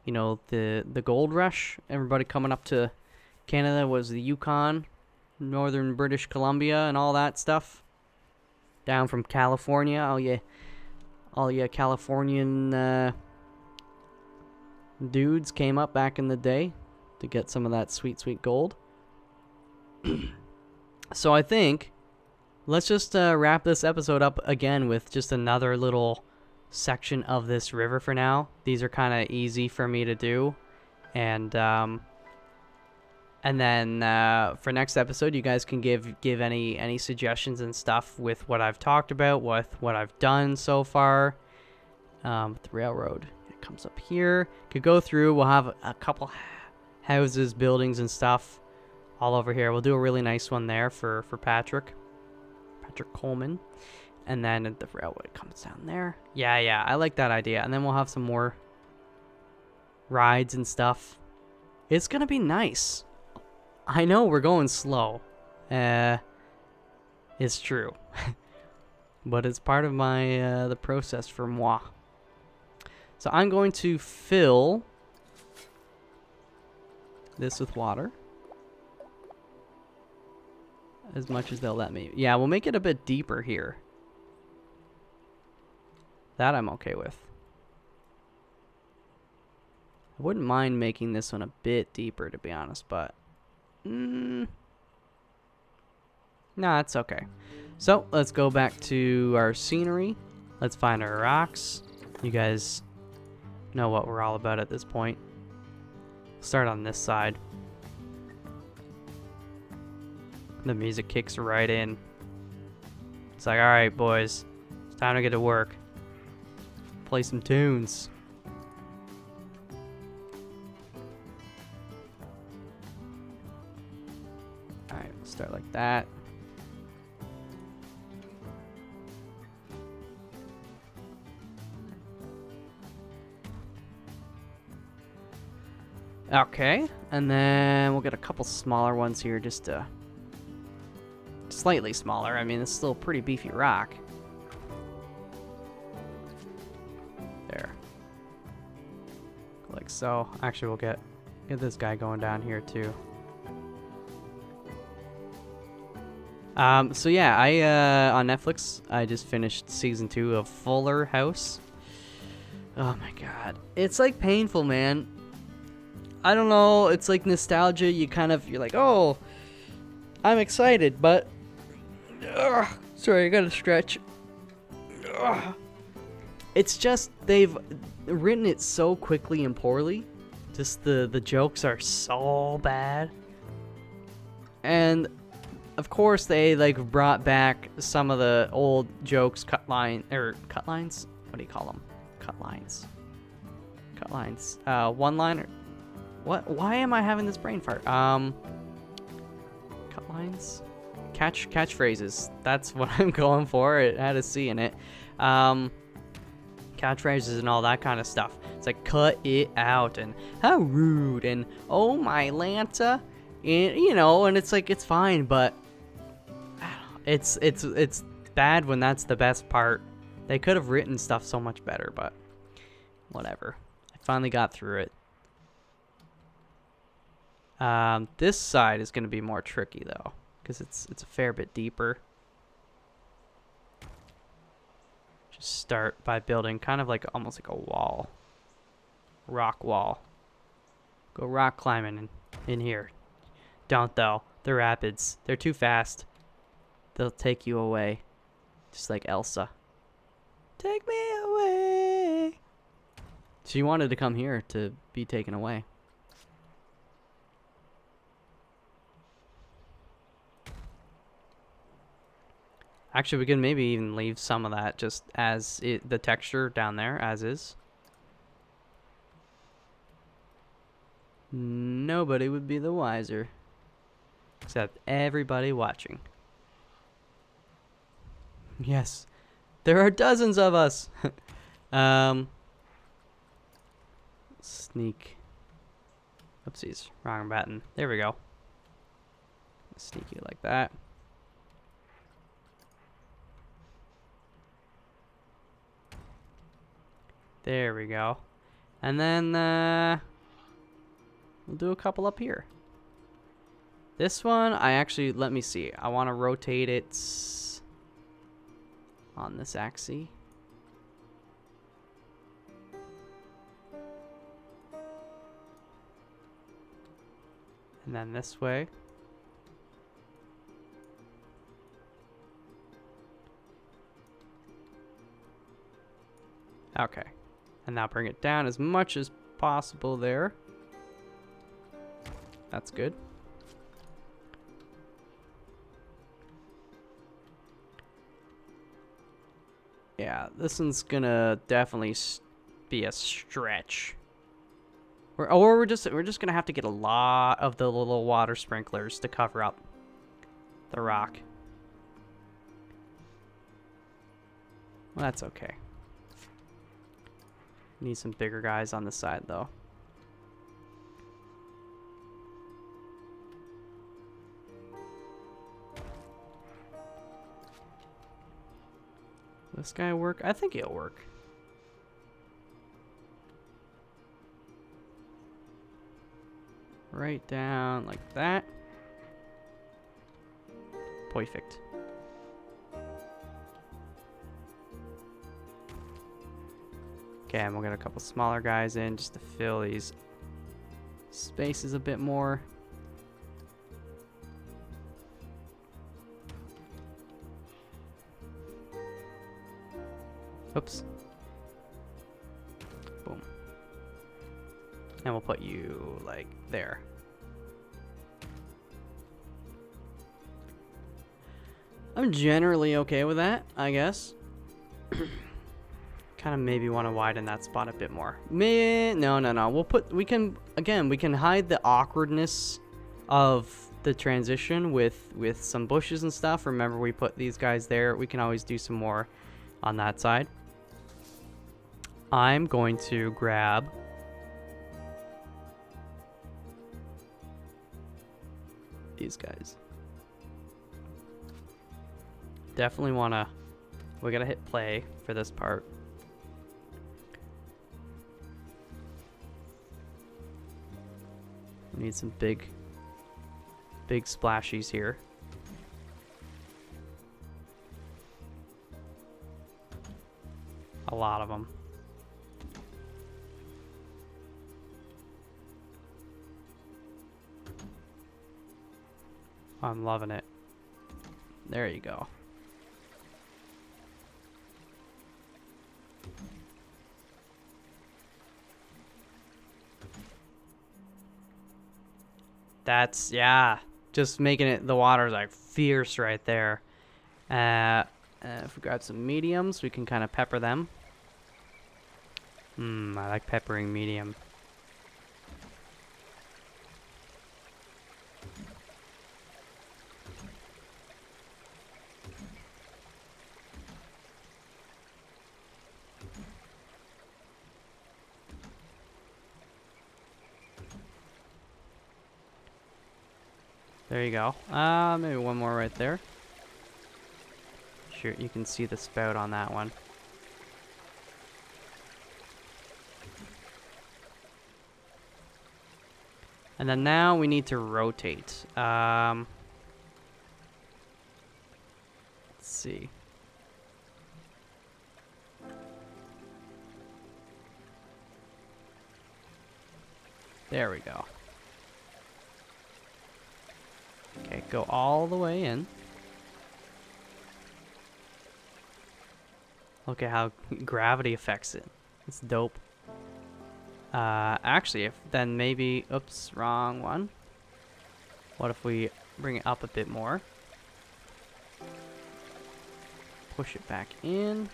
You know, the gold rush. Everybody coming up to Canada was the Yukon, northern British Columbia, and all that stuff. Down from California, all you Californian dudes came up back in the day to get some of that sweet, sweet gold. So I think let's just wrap this episode up again with just another little section of this river for now. These are kind of easy for me to do, and then for next episode, you guys can give any suggestions and stuff with what I've talked about, with what I've done so far. The railroad, it comes up here. Could go through. We'll have a couple houses, buildings, and stuff all over here. We'll do a really nice one there for Patrick Coleman, and then the railroad comes down there. Yeah, I like that idea. And then we'll have some more rides and stuff. It's gonna be nice. I know we're going slow. It's true. But it's part of my the process for moi. So I'm going to fill this with water. As much as they'll let me. Yeah, we'll make it a bit deeper here. That I'm okay with. I wouldn't mind making this one a bit deeper, to be honest, but nah, it's okay. So let's go back to our scenery. Let's find our rocks. You guys know what we're all about at this point. Start on this side. The music kicks right in. It's like, alright, boys, it's time to get to work. Play some tunes. Alright, we'll start like that. Okay, and then we'll get a couple smaller ones here, just to slightly smaller. I mean, it's still a pretty beefy rock. There. Like so. Actually, we'll get this guy going down here too. So yeah, I on Netflix, I just finished season 2 of Fuller House. Oh my god. It's like painful, man. I don't know, it's like nostalgia. You're like, oh, I'm excited, but sorry, I gotta stretch. It's just they've written it so quickly and poorly. Just the jokes are so bad. And of course they like brought back some of the old jokes, cut lines. What do you call them? Cut lines. One-liner. What? Why am I having this brain fart? Cut lines? Catchphrases. That's what I'm going for. It had a C in it. Catchphrases and all that kind of stuff. It's like, cut it out, and how rude, and oh my Lanta, and you know, and it's like, it's fine, but it's bad when that's the best part. They could have written stuff so much better, but whatever. I finally got through it. This side is going to be more tricky though, because it's a fair bit deeper. Just start by building kind of like almost like a wall, rock wall. Go rock climbing in here. Don't though. The rapids, they're too fast. They'll take you away, just like Elsa. Take me away. She wanted to come here to be taken away. Actually, we could maybe even leave some of that just as the texture down there as is. Nobody would be the wiser. Except everybody watching. Yes. There are dozens of us. Sneak. Oopsies. Wrong button. There we go. Sneaky like that. There we go. And then we'll do a couple up here. This one, let me see. I want to rotate it on this axis. And then this way. Okay. And now bring it down as much as possible there. That's good. Yeah, this one's gonna definitely be a stretch. We're just gonna have to get a lot of the little water sprinklers to cover up the rock. Well, that's okay. Need some bigger guys on the side though. This guy work? I think he'll work. Right down like that. Perfect. Okay, and we'll get a couple smaller guys in just to fill these spaces a bit more. Oops. Boom. And we'll put you like there. I'm generally okay with that, I guess. Kind of maybe want to widen that spot a bit more. No. We can hide the awkwardness of the transition with some bushes and stuff. Remember, we put these guys there. We can always do some more on that side. I'm going to grab these guys. Definitely wanna, we gotta hit play for this part. We need some big splashies here. A lot of them. I'm loving it. There you go. That's, yeah, just making it, the water's like fierce right there. If we grab some mediums, we can kind of pepper them. I like peppering medium. There you go. Maybe one more right there. Sure, you can see the spout on that one. And then now we need to rotate. Let's see. There we go. Okay, go all the way in. Look at how gravity affects it. It's dope. Actually, if then maybe, oops, wrong one. What if we bring it up a bit more? Push it back in.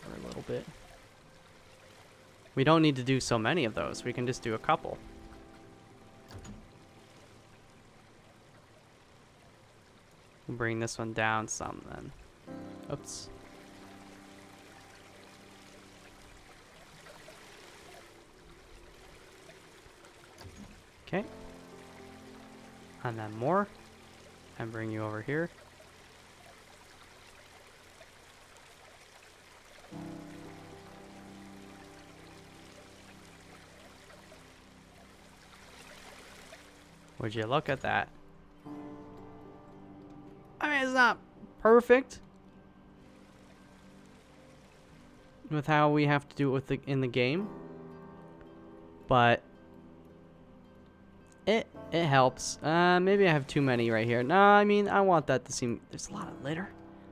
Over a little bit. We don't need to do so many of those. We can just do a couple. Bring this one down some then. Oops. Okay. And then more. And bring you over here. Would you look at that? I mean, it's not perfect with how we have to do it with in the game, but it helps. Maybe I have too many right here. No, I mean, I want that to seem. There's a lot of litter,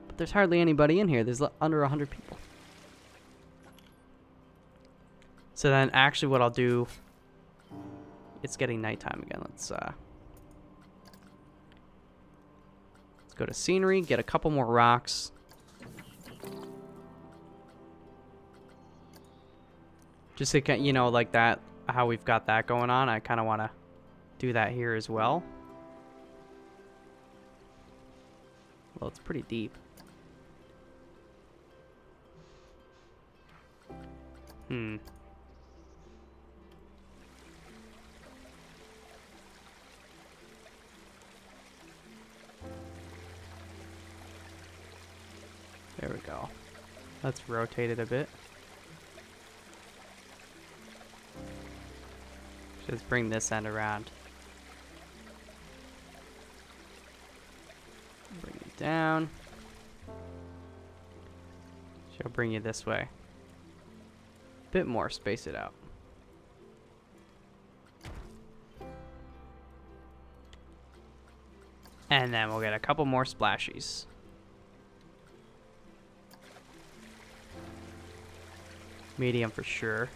but there's hardly anybody in here. There's under 100 people. So then, actually, what I'll do. It's getting nighttime again. Let's go to scenery, get a couple more rocks. Just to, you know, like that, how we've got that going on. I kind of want to do that here as well. Well, it's pretty deep. There we go. Let's rotate it a bit. Just bring this end around. Bring it down. She'll bring you this way. Bit more, space it out. And then we'll get a couple more splashies. Medium for sure.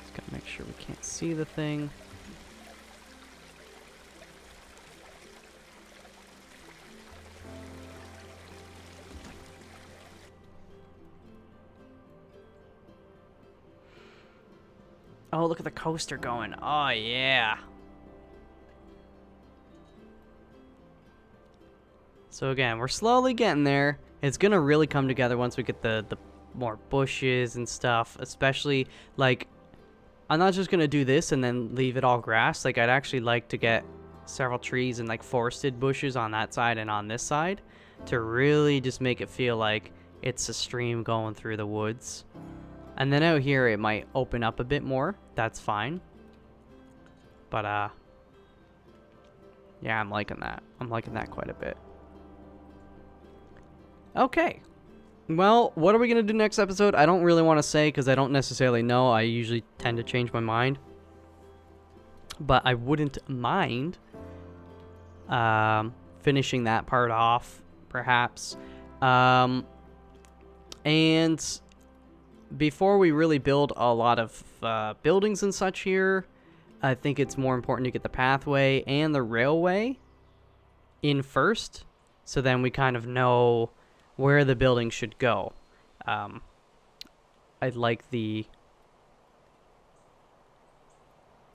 Just gotta make sure we can't see the thing. Oh, look at the coaster going. Oh, yeah. So again, we're slowly getting there. It's gonna really come together once we get the more bushes and stuff. Especially, like, I'm not just gonna do this and then leave it all grass. Like, I'd actually like to get several trees and, like, forested bushes on that side and on this side to really just make it feel like it's a stream going through the woods. And then out here, it might open up a bit more. That's fine. But, yeah, I'm liking that. I'm liking that quite a bit. Okay. Well, what are we going to do next episode? I don't really want to say because I don't necessarily know. I usually tend to change my mind. But I wouldn't mind finishing that part off, perhaps. And before we really build a lot of buildings and such here, I think it's more important to get the pathway and the railway in first. So then we kind of know where the building should go. I'd like the...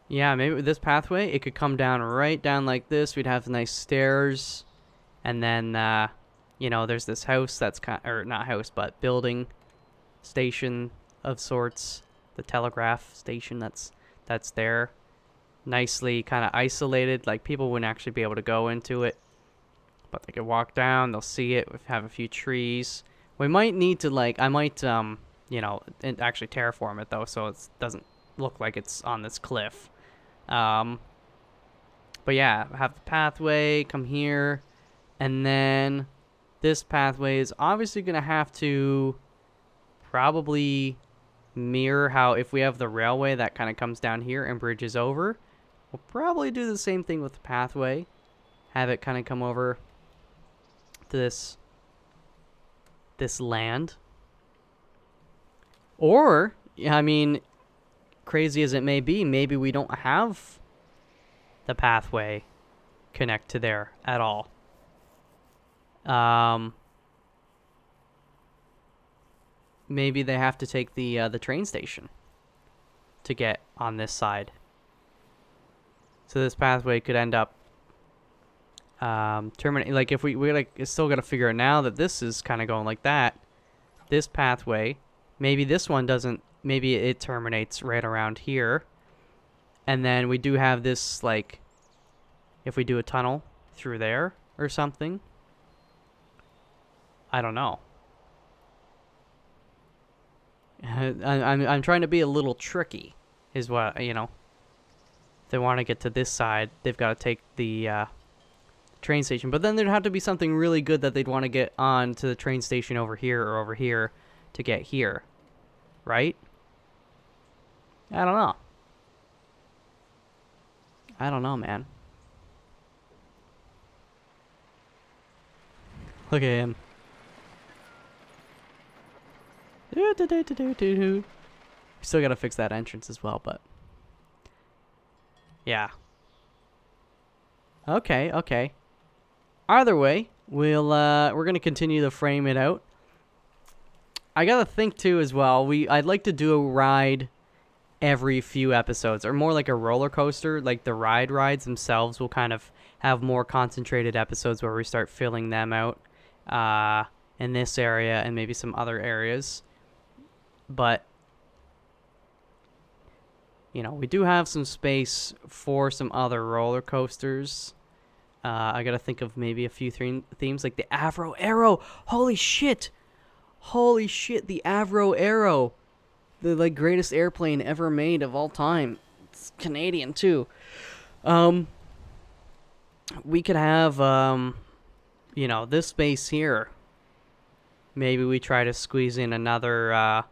Yeah, maybe with this pathway, it could come down right down like this. We'd have nice stairs. And then, you know, there's this house that's kind of... Or not house, but building station of sorts. The telegraph station that's there. Nicely kind of isolated. Like, people wouldn't actually be able to go into it. But they could walk down, they'll see it, we have a few trees. We might need to, like, I might, you know, actually terraform it, though, so it doesn't look like it's on this cliff. But yeah, have the pathway, come here, and then this pathway is obviously going to have to probably mirror how, if we have the railway that kind of comes down here and bridges over, we'll probably do the same thing with the pathway. Have it kind of come over to this land. Or, I mean, crazy as it may be, maybe we don't have the pathway connect to there at all. Maybe they have to take the train station to get on this side. So this pathway could end up terminate. Like, if we like, it's still gotta figure out now that this is kind of going like that. This pathway, maybe this one doesn't maybe it terminates right around here. And then we do have this, like, if we do a tunnel through there or something. I don't know. I'm trying to be a little tricky, is what, you know. If they want to get to this side, they've got to take the train station. But then there'd have to be something really good that they'd want to get on to the train station over here or over here to get here. Right? I don't know. I don't know, man. Look at him. We still gotta fix that entrance as well, but yeah. Okay, okay. Either way, we're gonna continue to frame it out. I gotta think too as well. I'd like to do a ride every few episodes, or more like a roller coaster. Like the rides themselves will kind of have more concentrated episodes where we start filling them out in this area and maybe some other areas. But you know, we do have some space for some other roller coasters. I gotta think of maybe a few themes, like the Avro Arrow. Holy shit! Holy shit, the Avro Arrow. The, like, greatest airplane ever made of all time. It's Canadian, too. We could have, you know, this space here. Maybe we try to squeeze in another,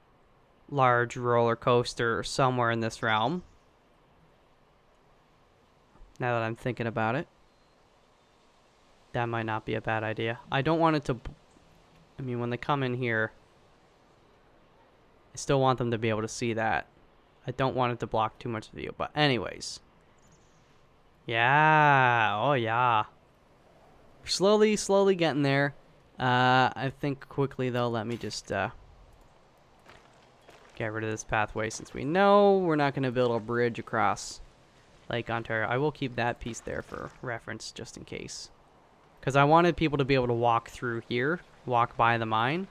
large roller coaster somewhere in this realm. Now that I'm thinking about it. That might not be a bad idea. I don't want it to... I mean, when they come in here... I still want them to be able to see that. I don't want it to block too much view. But anyways. Yeah. Oh, yeah. Slowly getting there. I think quickly, though, let me just get rid of this pathway, since we know we're not going to build a bridge across Lake Ontario. I will keep that piece there for reference, just in case. Because I wanted people to be able to walk through here. Walk by the mine.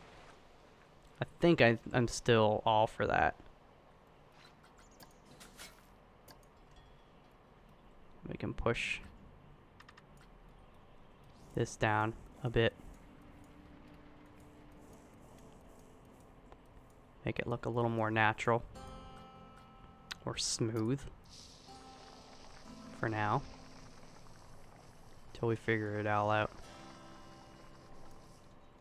I think I'm still all for that. We can push this down a bit. Make it look a little more natural. Or smooth. For now. Until we figure it all out.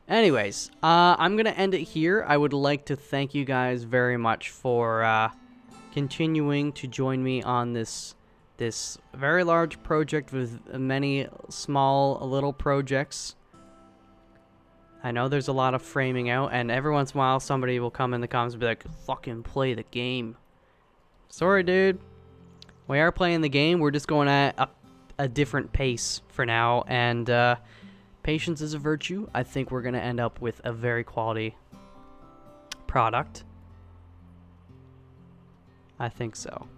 Anyways, I'm going to end it here. I would like to thank you guys very much for continuing to join me on this very large project with many small little projects. I know there's a lot of framing out, and every once in a while somebody will come in the comments and be like, fucking play the game. Sorry, dude. We are playing the game. We're just going at a different pace for now, and patience is a virtue. I think we're going to end up with a very quality product. I think so.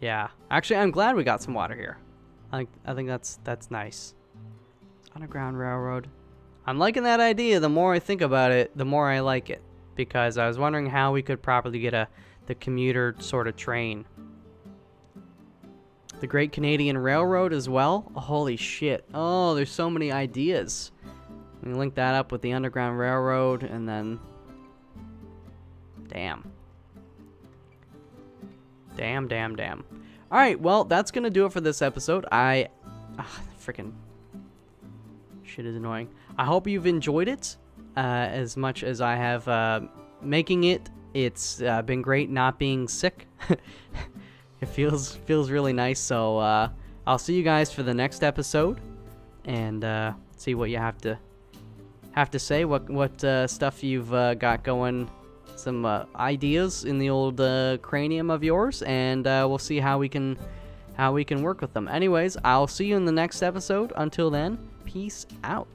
Yeah. Actually, I'm glad we got some water here. I think that's nice. Underground railroad. I'm liking that idea. The more I think about it, the more I like it. Because I was wondering how we could properly get the commuter sort of train. The Great Canadian Railroad as well. Oh, holy shit. Oh, there's so many ideas. We link that up with the Underground Railroad, and then... Damn. Damn. Alright, well, that's going to do it for this episode. Freaking... Shit is annoying. I hope you've enjoyed it as much as I have making it. It's been great not being sick. It feels really nice. So I'll see you guys for the next episode, and see what you have to say. What stuff you've got going. Some ideas in the old cranium of yours, and we'll see how we can work with them. Anyways, I'll see you in the next episode. Until then, peace out.